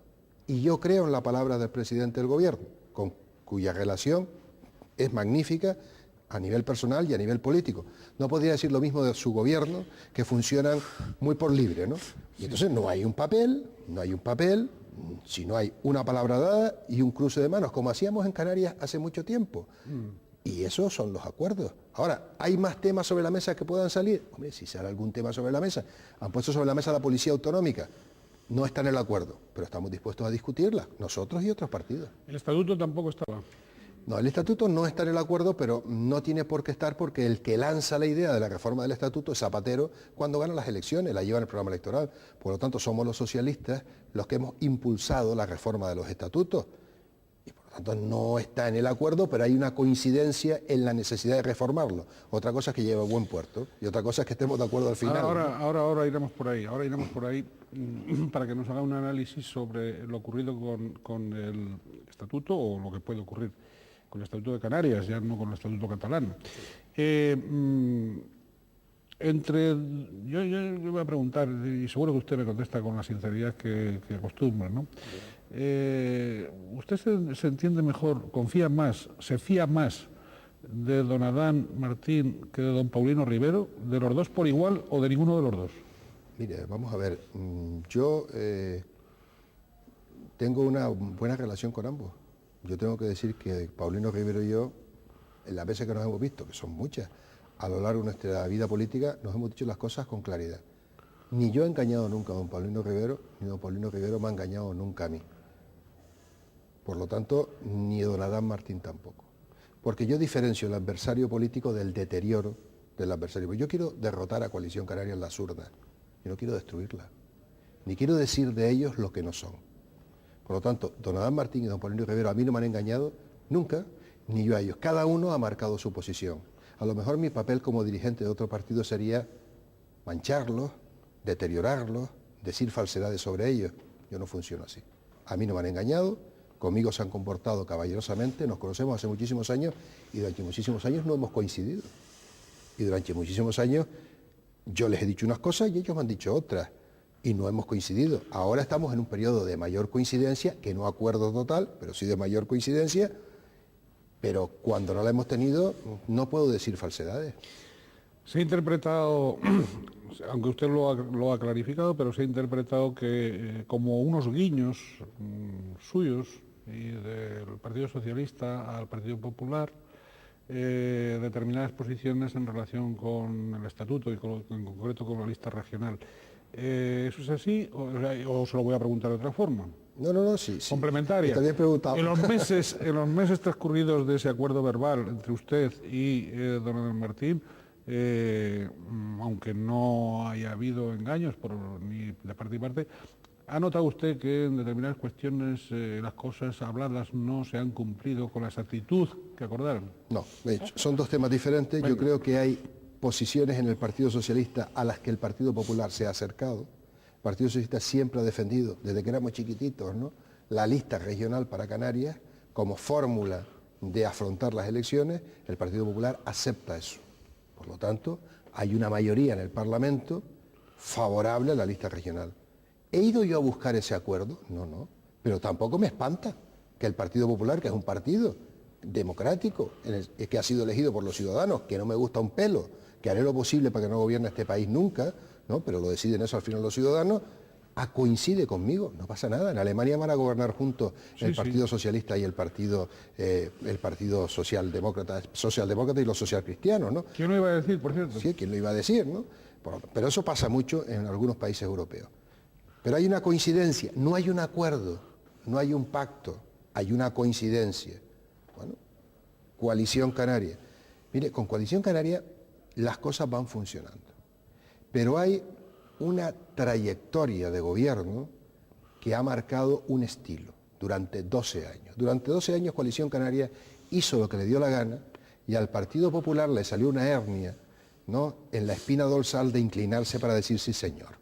Y yo creo en la palabra del presidente del gobierno, con cuya relación es magnífica a nivel personal y a nivel político. No podría decir lo mismo de su gobierno, que funcionan muy por libre, ¿no? Y entonces no hay un papel, si no hay una palabra dada y un cruce de manos, como hacíamos en Canarias hace mucho tiempo. Y esos son los acuerdos. Ahora, ¿hay más temas sobre la mesa que puedan salir? Hombre, si sale algún tema sobre la mesa. Han puesto sobre la mesa la policía autonómica. No está en el acuerdo, pero estamos dispuestos a discutirla, nosotros y otros partidos. ¿El estatuto tampoco estaba? No, el estatuto no está en el acuerdo, pero no tiene por qué estar porque el que lanza la idea de la reforma del estatuto es Zapatero cuando gana las elecciones, la lleva en el programa electoral. Por lo tanto, somos los socialistas los que hemos impulsado la reforma de los estatutos. Y por lo tanto no está en el acuerdo, pero hay una coincidencia en la necesidad de reformarlo. Otra cosa es que lleve a buen puerto y otra cosa es que estemos de acuerdo al final. Ahora iremos por ahí, para que nos haga un análisis sobre lo ocurrido con el estatuto o lo que puede ocurrir con el Estatuto de Canarias, ya no con el Estatuto catalán. Yo voy a preguntar, y seguro que usted me contesta con la sinceridad que acostumbra, ¿no? ¿Usted se entiende mejor, se fía más de don Adán Martín que de don Paulino Rivero, de los dos por igual o de ninguno de los dos? Mire, vamos a ver, yo tengo una buena relación con ambos. Yo tengo que decir que Paulino Rivero y yo, en las veces que nos hemos visto, que son muchas, a lo largo de nuestra vida política, nos hemos dicho las cosas con claridad. Ni yo he engañado nunca a don Paulino Rivero, ni don Paulino Rivero me ha engañado nunca a mí. Por lo tanto, ni don Adán Martín tampoco. Porque yo diferencio el adversario político del deterioro del adversario. Yo quiero derrotar a Coalición Canaria en las urnas, y no quiero destruirla. Ni quiero decir de ellos lo que no son. Por lo tanto, don Adán Martín y don Paulino Rivero a mí no me han engañado nunca, ni yo a ellos. Cada uno ha marcado su posición. A lo mejor mi papel como dirigente de otro partido sería mancharlos, deteriorarlos, decir falsedades sobre ellos. Yo no funciono así. A mí no me han engañado, conmigo se han comportado caballerosamente, nos conocemos hace muchísimos años y durante muchísimos años no hemos coincidido. Y durante muchísimos años yo les he dicho unas cosas y ellos me han dicho otras. Y no hemos coincidido. Ahora estamos en un periodo de mayor coincidencia, que no acuerdo total, pero sí de mayor coincidencia, pero cuando no la hemos tenido no puedo decir falsedades. Se ha interpretado, aunque usted lo ha clarificado, pero se ha interpretado que como unos guiños suyos y del Partido Socialista al Partido Popular, determinadas posiciones en relación con el estatuto y en concreto con la lista regional. ¿Eso es así o se lo voy a preguntar de otra forma? No, sí. Complementaria. Está bien preguntado. En los meses transcurridos de ese acuerdo verbal entre usted y don Adán Martín, aunque no haya habido engaños ni de parte y parte, ¿ha notado usted que en determinadas cuestiones las cosas habladas no se han cumplido con la exactitud que acordaron? No, de hecho, son dos temas diferentes. Yo creo que hay posiciones en el Partido Socialista a las que el Partido Popular se ha acercado. El Partido Socialista siempre ha defendido, desde que éramos chiquititos, ¿no?, la lista regional para Canarias como fórmula de afrontar las elecciones. El Partido Popular acepta eso. Por lo tanto, hay una mayoría en el Parlamento favorable a la lista regional. ¿He ido yo a buscar ese acuerdo? No, pero tampoco me espanta que el Partido Popular, que es un partido democrático, que ha sido elegido por los ciudadanos, que no me gusta un pelo, que haré lo posible para que no gobierne este país nunca, ¿no?, pero lo deciden eso al final los ciudadanos, coincide conmigo, no pasa nada. En Alemania van a gobernar juntos el Partido Socialista y el Partido Socialdemócrata y los socialcristianos, ¿no? ¿Quién lo iba a decir, por cierto? Sí, ¿quién lo iba a decir, no? Pero eso pasa mucho en algunos países europeos. Pero hay una coincidencia, no hay un acuerdo, no hay un pacto, hay una coincidencia. Bueno, Coalición Canaria. Mire, con Coalición Canaria las cosas van funcionando, pero hay una trayectoria de gobierno que ha marcado un estilo durante 12 años. Durante 12 años Coalición Canaria hizo lo que le dio la gana y al Partido Popular le salió una hernia, ¿no?, en la espina dorsal de inclinarse para decir sí señor.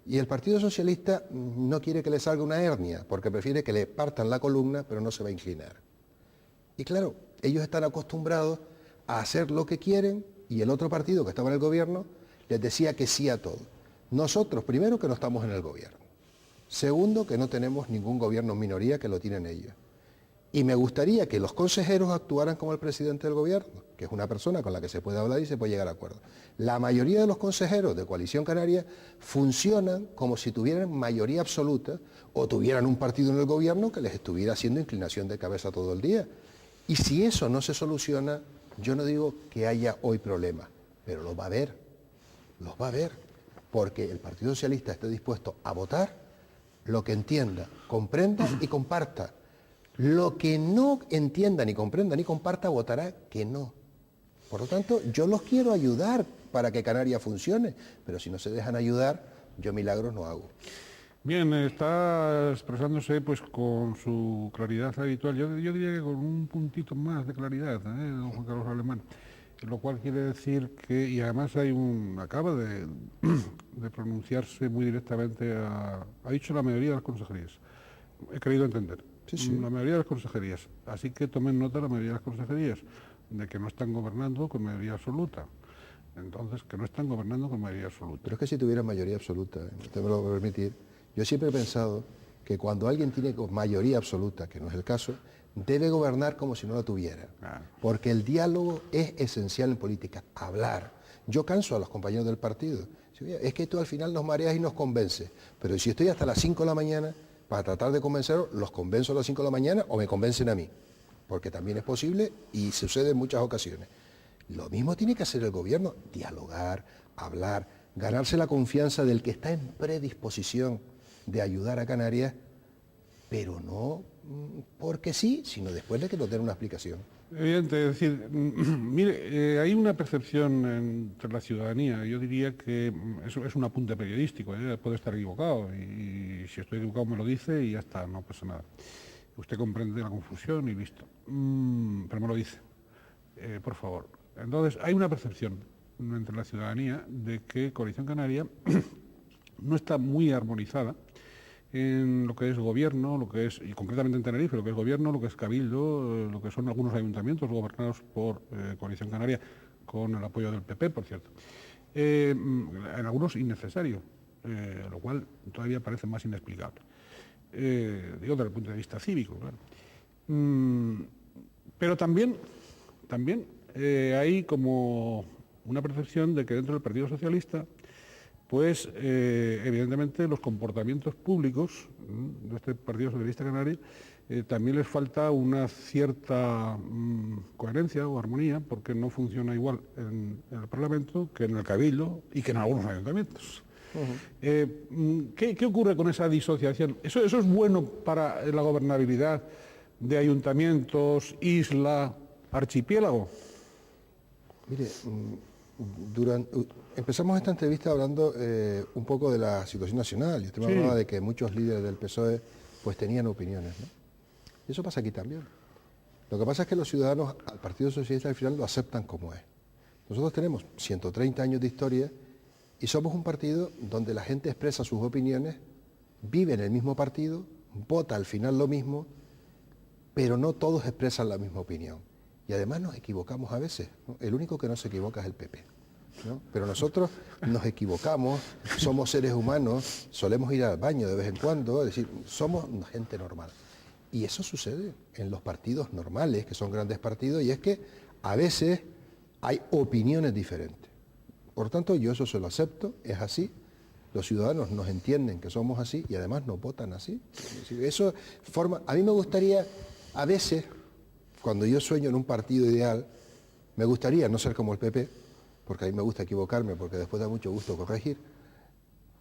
Y el Partido Socialista no quiere que le salga una hernia, porque prefiere que le partan la columna, pero no se va a inclinar. Y claro, ellos están acostumbrados a hacer lo que quieren y el otro partido que estaba en el gobierno les decía que sí a todo. Nosotros, primero, que no estamos en el gobierno. Segundo, que no tenemos ningún gobierno en minoría, que lo tienen ellos. Y me gustaría que los consejeros actuaran como el presidente del gobierno, que es una persona con la que se puede hablar y se puede llegar a acuerdo. La mayoría de los consejeros de Coalición Canaria funcionan como si tuvieran mayoría absoluta o tuvieran un partido en el gobierno que les estuviera haciendo inclinación de cabeza todo el día. Y si eso no se soluciona, yo no digo que haya hoy problemas, pero los va a haber, porque el Partido Socialista esté dispuesto a votar lo que entienda, comprenda y comparta. Lo que no entienda, ni comprenda, ni comparta, votará que no. Por lo tanto, yo los quiero ayudar para que Canarias funcione, pero si no se dejan ayudar, yo milagros no hago. Bien, está expresándose pues con su claridad habitual. Yo diría que con un puntito más de claridad, don Juan Carlos Alemán. Lo cual quiere decir que, y además acaba de pronunciarse muy directamente ha dicho la mayoría de las consejerías. He querido entender. Sí. La mayoría de las consejerías. Así que tomen nota la mayoría de las consejerías de que no están gobernando con mayoría absoluta. Entonces, que no están gobernando con mayoría absoluta. Pero es que si tuvieran mayoría absoluta, usted me lo va a permitir, yo siempre he pensado que cuando alguien tiene mayoría absoluta, que no es el caso, debe gobernar como si no la tuviera. Porque el diálogo es esencial en política, hablar. Yo canso a los compañeros del partido. Es que tú al final nos mareas y nos convences. Pero si estoy hasta las 5 de la mañana para tratar de convencerlos, los convenzo a las 5 de la mañana o me convencen a mí. Porque también es posible y sucede en muchas ocasiones. Lo mismo tiene que hacer el gobierno, dialogar, hablar, ganarse la confianza del que está en predisposición de ayudar a Canarias, pero no porque sí, sino después de que nos den una explicación. Evidente, es decir, mire, hay una percepción entre la ciudadanía, yo diría que eso es un apunte periodístico, puede estar equivocado, y si estoy equivocado me lo dice y ya está, no pasa nada. Usted comprende la confusión y listo, pero me lo dice, por favor. Entonces, hay una percepción entre la ciudadanía de que Coalición Canaria no está muy armonizada en lo que es gobierno, lo que es, y concretamente en Tenerife, lo que es gobierno, lo que es cabildo, lo que son algunos ayuntamientos gobernados por Coalición Canaria, con el apoyo del PP, por cierto. En algunos innecesario, lo cual todavía parece más inexplicable. Digo, desde el punto de vista cívico, claro. Pero también hay como una percepción de que dentro del Partido Socialista, pues evidentemente los comportamientos públicos de este Partido Socialista Canario también les falta una cierta coherencia o armonía, porque no funciona igual en el Parlamento que en el Cabildo y que en algunos ayuntamientos. ¿Qué ocurre con esa disociación? ¿Eso es bueno para la gobernabilidad de ayuntamientos, isla, archipiélago? Mire, Empezamos esta entrevista hablando un poco de la situación nacional, y usted me hablaba de que muchos líderes del PSOE pues tenían opiniones, ¿no? Y eso pasa aquí también. Lo que pasa es que los ciudadanos al Partido Socialista al final lo aceptan como es. Nosotros tenemos 130 años de historia y somos un partido donde la gente expresa sus opiniones, vive en el mismo partido, vota al final lo mismo, pero no todos expresan la misma opinión. Y además nos equivocamos a veces, ¿no? El único que no se equivoca es el PP, ¿no? Pero nosotros nos equivocamos, somos seres humanos, solemos ir al baño de vez en cuando, es decir, somos gente normal. Y eso sucede en los partidos normales, que son grandes partidos, y es que a veces hay opiniones diferentes. Por lo tanto, yo eso se lo acepto, es así. Los ciudadanos nos entienden que somos así y además nos votan así. Eso forma. A mí me gustaría, a veces, cuando yo sueño en un partido ideal, me gustaría no ser como el PP, porque a mí me gusta equivocarme, porque después da mucho gusto corregir,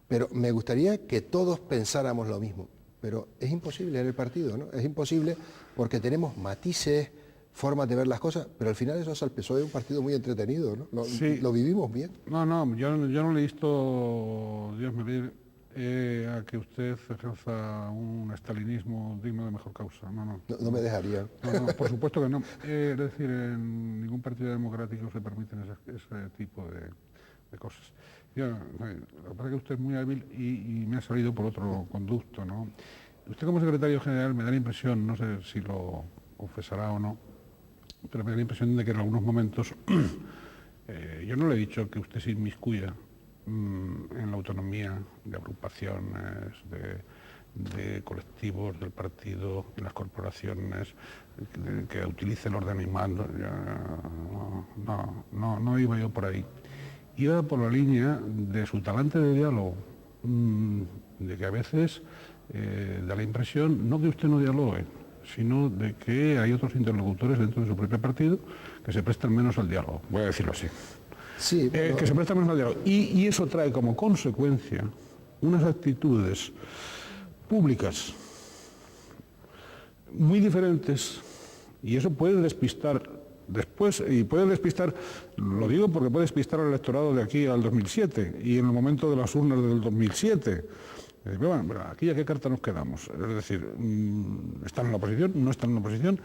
pero me gustaría que todos pensáramos lo mismo. Pero es imposible en el partido, ¿no? Es imposible porque tenemos matices, formas de ver las cosas, pero al final eso hace al PSOE un partido muy entretenido, ¿no? Lo vivimos bien. No, yo no le he visto, Dios me libre, a que usted ejerza un estalinismo digno de mejor causa. No me dejaría. No, por supuesto que no. Es decir, en ningún partido democrático se permiten ese tipo de cosas. Lo que pasa es que usted es muy hábil y me ha salido por otro conducto, ¿no? Usted como secretario general me da la impresión, no sé si lo confesará o no, pero me da la impresión de que en algunos momentos, yo no le he dicho que usted se inmiscuya en la autonomía de agrupaciones, de colectivos del partido, en las corporaciones, que utilice el orden y mando. No iba yo por ahí. Iba por la línea de su talante de diálogo, de que a veces da la impresión, no que usted no dialogue, sino de que hay otros interlocutores dentro de su propio partido que se prestan menos al diálogo, voy a decirlo así. Sí, pero... que se prestan menos al diálogo. Y eso trae como consecuencia unas actitudes públicas muy diferentes, y eso puede despistar después, y puede despistar, lo digo porque puede despistar al electorado de aquí al 2007 y en el momento de las urnas del 2007. Bueno, aquí a qué carta nos quedamos. Es decir, ¿están en la oposición? ¿No están en la oposición?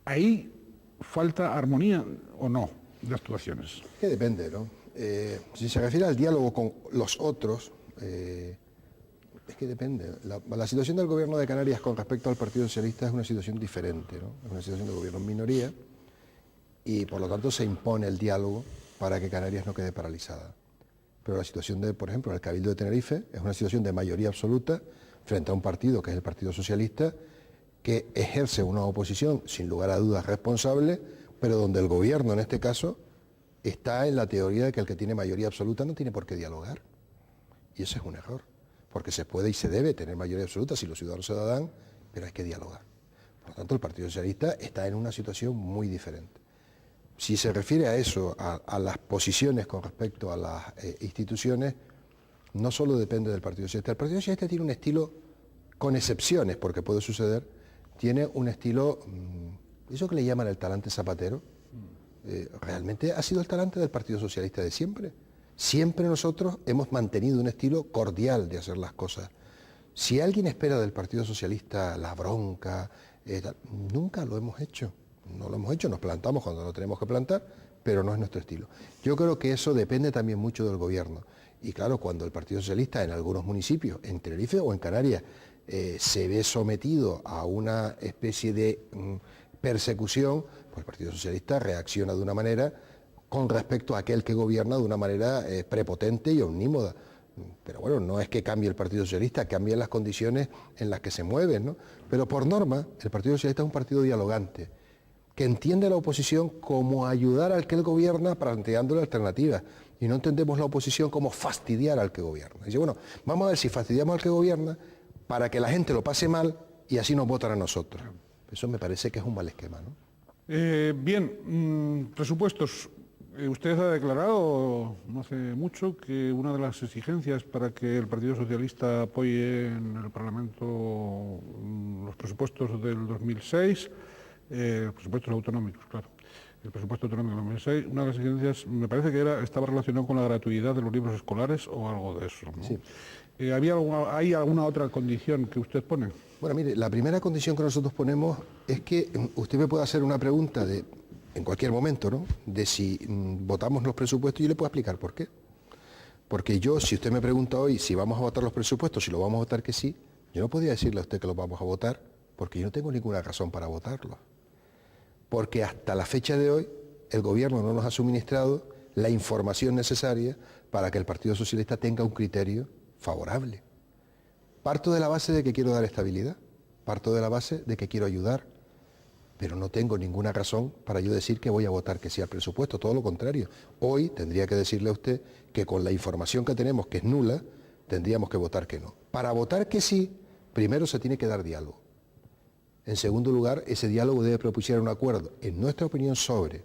Ahí falta armonía o no de actuaciones. Que depende, ¿no? Si se refiere al diálogo con los otros, es que depende. La situación del gobierno de Canarias con respecto al Partido Socialista es una situación diferente, ¿no? Es una situación de gobierno en minoría y por lo tanto se impone el diálogo para que Canarias no quede paralizada. Pero la situación de, por ejemplo, el Cabildo de Tenerife es una situación de mayoría absoluta frente a un partido que es el Partido Socialista, que ejerce una oposición sin lugar a dudas responsable, pero donde el gobierno en este caso está en la teoría de que el que tiene mayoría absoluta no tiene por qué dialogar. Y eso es un error, porque se puede y se debe tener mayoría absoluta si los ciudadanos se la dan, pero hay que dialogar. Por lo tanto, el Partido Socialista está en una situación muy diferente. Si se refiere a eso, a las posiciones con respecto a las instituciones, no solo depende del Partido Socialista. El Partido Socialista tiene un estilo, con excepciones, porque puede suceder, tiene un estilo, eso que le llaman el talante zapatero, realmente ha sido el talante del Partido Socialista de siempre. Siempre nosotros hemos mantenido un estilo cordial de hacer las cosas. Si alguien espera del Partido Socialista la bronca, nunca lo hemos hecho. No lo hemos hecho, nos plantamos cuando no tenemos que plantar, pero no es nuestro estilo. Yo creo que eso depende también mucho del gobierno. Y claro, cuando el Partido Socialista en algunos municipios, en Tenerife o en Canarias, se ve sometido a una especie de persecución, pues el Partido Socialista reacciona de una manera con respecto a aquel que gobierna de una manera prepotente y omnímoda. Pero bueno, no es que cambie el Partido Socialista, cambian las condiciones en las que se mueven, ¿no? Pero por norma, el Partido Socialista es un partido dialogante, que entiende a la oposición como ayudar al que él gobierna planteándole alternativas. Y no entendemos la oposición como fastidiar al que gobierna. Dice, bueno, vamos a ver si fastidiamos al que gobierna para que la gente lo pase mal y así nos votan a nosotros. Eso me parece que es un mal esquema, ¿no? Presupuestos. Usted ha declarado no hace mucho que una de las exigencias para que el Partido Socialista apoye en el Parlamento los presupuestos del 2006 presupuestos autonómicos, claro. El presupuesto autonómico de 2006, una de las exigencias, me parece que estaba relacionado con la gratuidad de los libros escolares o algo de eso, ¿no? Sí. ¿Hay alguna otra condición que usted pone? Bueno, mire, la primera condición que nosotros ponemos es que usted me puede hacer una pregunta en cualquier momento, ¿no? De si votamos los presupuestos y yo le puedo explicar por qué. Porque yo, si usted me pregunta hoy si vamos a votar los presupuestos, si lo vamos a votar que sí, yo no podría decirle a usted que los vamos a votar porque yo no tengo ninguna razón para votarlos. Porque hasta la fecha de hoy el gobierno no nos ha suministrado la información necesaria para que el Partido Socialista tenga un criterio favorable. Parto de la base de que quiero dar estabilidad, parto de la base de que quiero ayudar, pero no tengo ninguna razón para yo decir que voy a votar que sí al presupuesto, todo lo contrario. Hoy tendría que decirle a usted que con la información que tenemos, que es nula, tendríamos que votar que no. Para votar que sí, primero se tiene que dar diálogo. En segundo lugar, ese diálogo debe propiciar un acuerdo, en nuestra opinión, sobre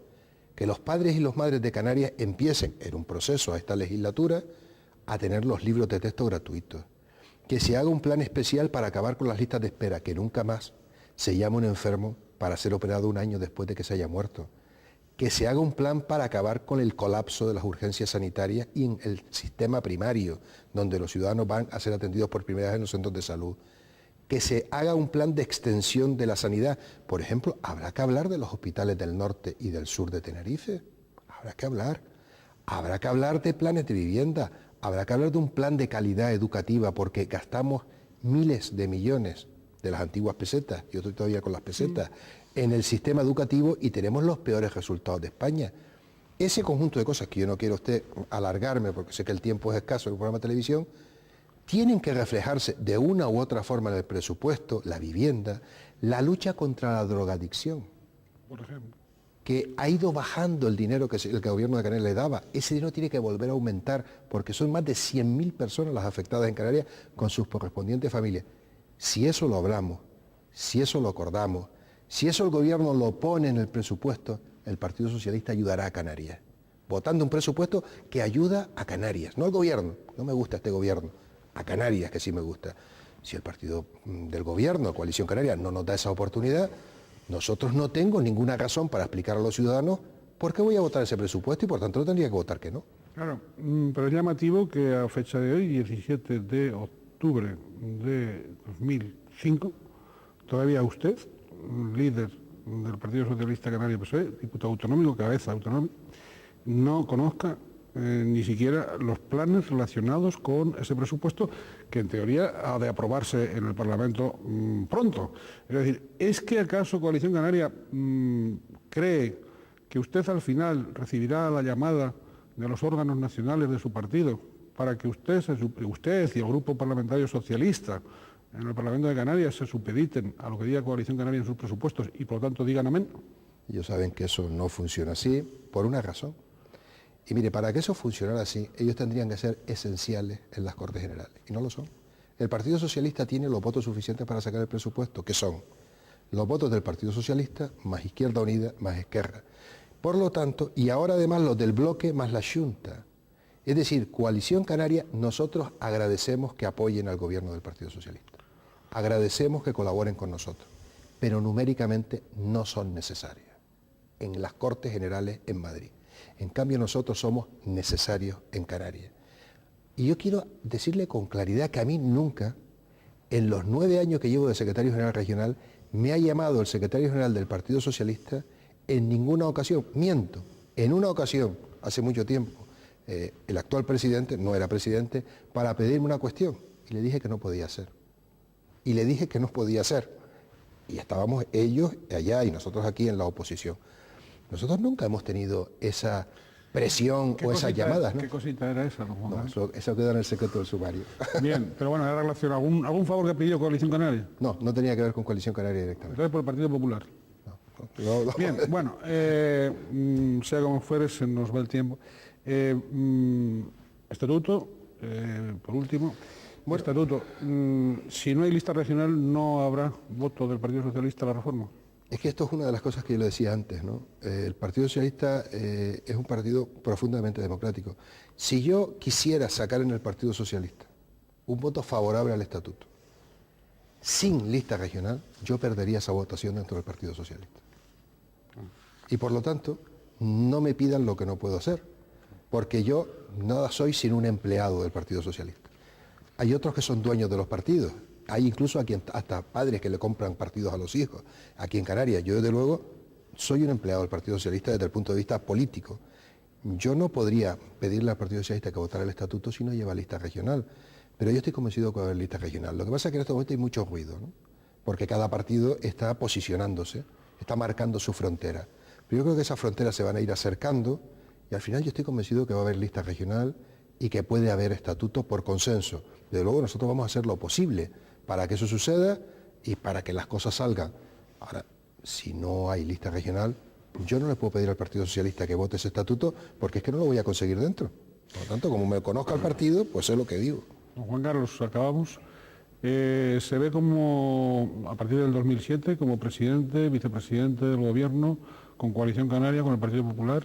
que los padres y las madres de Canarias empiecen, en un proceso a esta legislatura, a tener los libros de texto gratuitos. Que se haga un plan especial para acabar con las listas de espera, que nunca más se llame un enfermo para ser operado un año después de que se haya muerto. Que se haga un plan para acabar con el colapso de las urgencias sanitarias y en el sistema primario, donde los ciudadanos van a ser atendidos por primera vez en los centros de salud. Que se haga un plan de extensión de la sanidad. Por ejemplo, habrá que hablar de los hospitales del norte y del sur de Tenerife. Habrá que hablar. Habrá que hablar de planes de vivienda. Habrá que hablar de un plan de calidad educativa, porque gastamos miles de millones de las antiguas pesetas, yo estoy todavía con las pesetas, en el sistema educativo y tenemos los peores resultados de España. Ese conjunto de cosas, que yo no quiero a usted alargarme porque sé que el tiempo es escaso en el programa de televisión, tienen que reflejarse de una u otra forma en el presupuesto, la vivienda, la lucha contra la drogadicción. Por ejemplo. Que ha ido bajando el dinero que el gobierno de Canarias le daba. Ese dinero tiene que volver a aumentar porque son más de 100.000 personas las afectadas en Canarias con sus correspondientes familias. Si eso lo hablamos, si eso lo acordamos, si eso el gobierno lo pone en el presupuesto, el Partido Socialista ayudará a Canarias, votando un presupuesto que ayuda a Canarias, no al gobierno, no me gusta este gobierno, a Canarias que sí me gusta. Si el partido del gobierno, Coalición Canaria, no nos da esa oportunidad, nosotros no tengo ninguna razón para explicar a los ciudadanos por qué voy a votar ese presupuesto y por tanto no tendría que votar que no. Claro, pero es llamativo que a fecha de hoy, 17 de octubre de 2005, todavía usted, líder del Partido Socialista Canario PSOE, diputado autonómico, cabeza autonómica, no conozca ni siquiera los planes relacionados con ese presupuesto que en teoría ha de aprobarse en el Parlamento pronto. Es decir, ¿es que acaso Coalición Canaria cree que usted al final recibirá la llamada de los órganos nacionales de su partido para que usted y el Grupo Parlamentario Socialista en el Parlamento de Canarias se supediten a lo que diga Coalición Canaria en sus presupuestos y por lo tanto digan amén? Ellos saben que eso no funciona así por una razón. Y mire, para que eso funcionara así, ellos tendrían que ser esenciales en las Cortes Generales, y no lo son. El Partido Socialista tiene los votos suficientes para sacar el presupuesto, que son los votos del Partido Socialista, más Izquierda Unida, más Esquerra. Por lo tanto, y ahora además los del bloque más la Xunta. Es decir, Coalición Canaria, nosotros agradecemos que apoyen al gobierno del Partido Socialista. Agradecemos que colaboren con nosotros, pero numéricamente no son necesarias en las Cortes Generales en Madrid. En cambio, nosotros somos necesarios en Canarias. Y yo quiero decirle con claridad que a mí nunca, en los 9 años que llevo de secretario general regional, me ha llamado el secretario general del Partido Socialista en ninguna ocasión. Miento, en una ocasión, hace mucho tiempo, el actual presidente, no era presidente, para pedirme una cuestión. Y le dije que no podía ser. Y le dije que no podía ser. Y estábamos ellos allá y nosotros aquí en la oposición. Nosotros nunca hemos tenido esa presión o esas llamadas, ¿no? ¿Qué cosita era esa, don Juan? No, eso queda en el secreto del sumario. Bien, pero bueno, ¿era relación algún favor que ha pedido Coalición Canaria? No, no tenía que ver con Coalición Canaria directamente. Entonces por el Partido Popular. No. Bien, bueno, sea como fuere, se nos va el tiempo. Estatuto, por último. Bueno, estatuto, si no hay lista regional, no habrá voto del Partido Socialista a la reforma. Es que esto es una de las cosas que yo le decía antes, ¿no? El Partido Socialista es un partido profundamente democrático. Si yo quisiera sacar en el Partido Socialista un voto favorable al estatuto, sin lista regional, yo perdería esa votación dentro del Partido Socialista. Y por lo tanto, no me pidan lo que no puedo hacer, porque yo nada soy sin un empleado del Partido Socialista. Hay otros que son dueños de los partidos, hay incluso hasta padres que le compran partidos a los hijos. Aquí en Canarias, yo desde luego soy un empleado del Partido Socialista desde el punto de vista político. Yo no podría pedirle al Partido Socialista que votara el estatuto si no lleva lista regional, pero yo estoy convencido que va a haber lista regional. Lo que pasa es que en este momento hay mucho ruido, ¿no? Porque cada partido está posicionándose, está marcando su frontera. Pero yo creo que esas fronteras se van a ir acercando y al final yo estoy convencido que va a haber lista regional y que puede haber estatuto por consenso. Desde luego nosotros vamos a hacer lo posible para que eso suceda y para que las cosas salgan. Ahora, si no hay lista regional, yo no le puedo pedir al Partido Socialista que vote ese estatuto porque es que no lo voy a conseguir dentro. Por lo tanto, como me conozca el partido, pues sé lo que digo. Don Juan Carlos, acabamos. Se ve como, a partir del 2007, como presidente, vicepresidente del Gobierno, con Coalición Canaria, con el Partido Popular.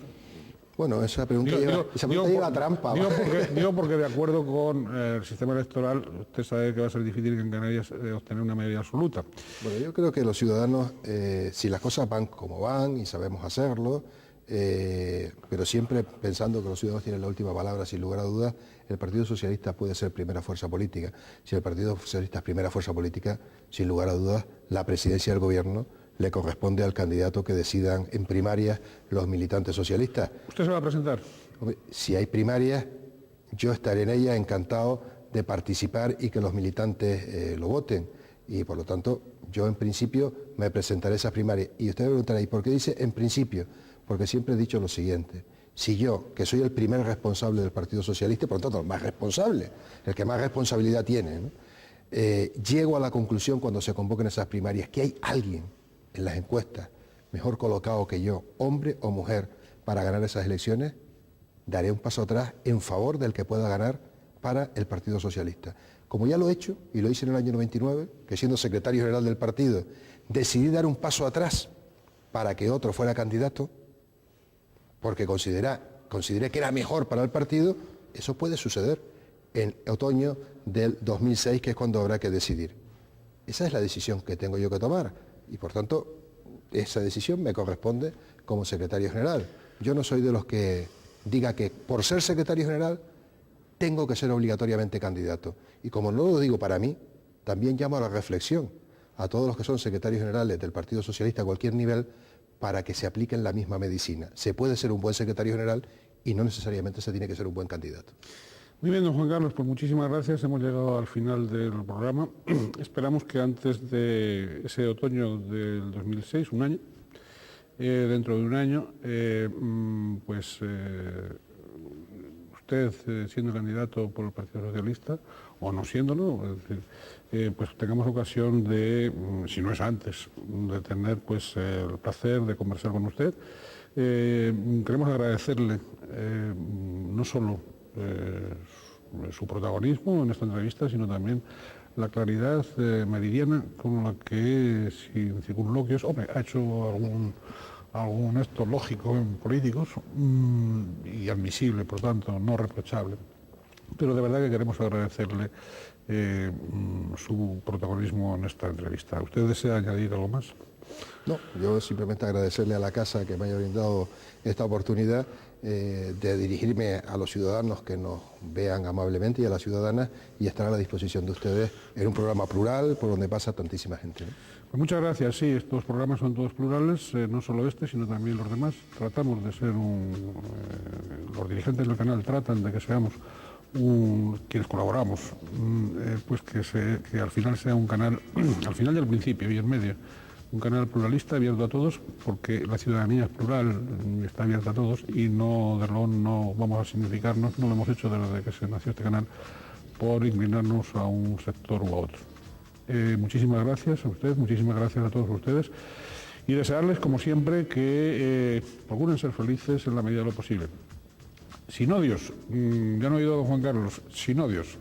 Bueno, esa pregunta lleva trampa. Digo porque de acuerdo con el sistema electoral, usted sabe que va a ser difícil en Canarias obtener una mayoría absoluta. Bueno, yo creo que los ciudadanos, si las cosas van como van y sabemos hacerlo, pero siempre pensando que los ciudadanos tienen la última palabra, sin lugar a dudas, el Partido Socialista puede ser primera fuerza política. Si el Partido Socialista es primera fuerza política, sin lugar a dudas, la presidencia del Gobierno le corresponde al candidato que decidan en primarias los militantes socialistas. ¿Usted se va a presentar? Si hay primarias, yo estaré en ellas encantado de participar y que los militantes lo voten. Y por lo tanto, yo en principio me presentaré a esas primarias. Y usted me preguntará, ¿y por qué dice en principio? Porque siempre he dicho lo siguiente: si yo, que soy el primer responsable del Partido Socialista, y por lo tanto el más responsable, el que más responsabilidad tiene, ¿no? Llego a la conclusión cuando se convoquen esas primarias que hay alguien en las encuestas mejor colocado que yo, hombre o mujer, para ganar esas elecciones, daré un paso atrás en favor del que pueda ganar para el Partido Socialista. Como ya lo he hecho, y lo hice en el año 99, que siendo secretario general del partido, decidí dar un paso atrás para que otro fuera candidato, porque consideré que era mejor para el partido. Eso puede suceder en otoño del 2006, que es cuando habrá que decidir. Esa es la decisión que tengo yo que tomar y por tanto esa decisión me corresponde como secretario general. Yo no soy de los que diga que por ser secretario general tengo que ser obligatoriamente candidato. Y como no lo digo para mí, también llamo a la reflexión a todos los que son secretarios generales del Partido Socialista a cualquier nivel, para que se apliquen la misma medicina. Se puede ser un buen secretario general y no necesariamente se tiene que ser un buen candidato. Muy bien, don Juan Carlos, pues muchísimas gracias. Hemos llegado al final del programa. Esperamos que antes de ese otoño del 2006, un año, dentro de un año, usted siendo candidato por el Partido Socialista, o no siéndolo, es decir, pues tengamos ocasión de, si no es antes, de tener pues el placer de conversar con usted. Queremos agradecerle no solo su protagonismo en esta entrevista, sino también la claridad meridiana con la que, sin circunloquios, ha hecho algún acto lógico en políticos y admisible, por tanto, no reprochable. Pero de verdad que queremos agradecerle su protagonismo en esta entrevista. ¿Usted desea añadir algo más? No, yo simplemente agradecerle a la Casa que me haya brindado esta oportunidad de dirigirme a los ciudadanos que nos vean amablemente y a las ciudadanas, y estar a la disposición de ustedes en un programa plural por donde pasa tantísima gente, ¿no? Pues muchas gracias. Sí, estos programas son todos plurales, no solo este, sino también los demás. Tratamos de ser los dirigentes del canal tratan de que seamos quienes colaboramos, pues que al final sea un canal, al final y al principio y en medio, un canal pluralista abierto a todos, porque la ciudadanía es plural, está abierta a todos y no vamos a significarnos, no lo hemos hecho desde que se nació este canal, por inclinarnos a un sector u a otro. Muchísimas gracias a usted, muchísimas gracias a todos ustedes y desearles, como siempre, que procuren ser felices en la medida de lo posible. Sin odios, ya no he oído a don Juan Carlos, sin odios.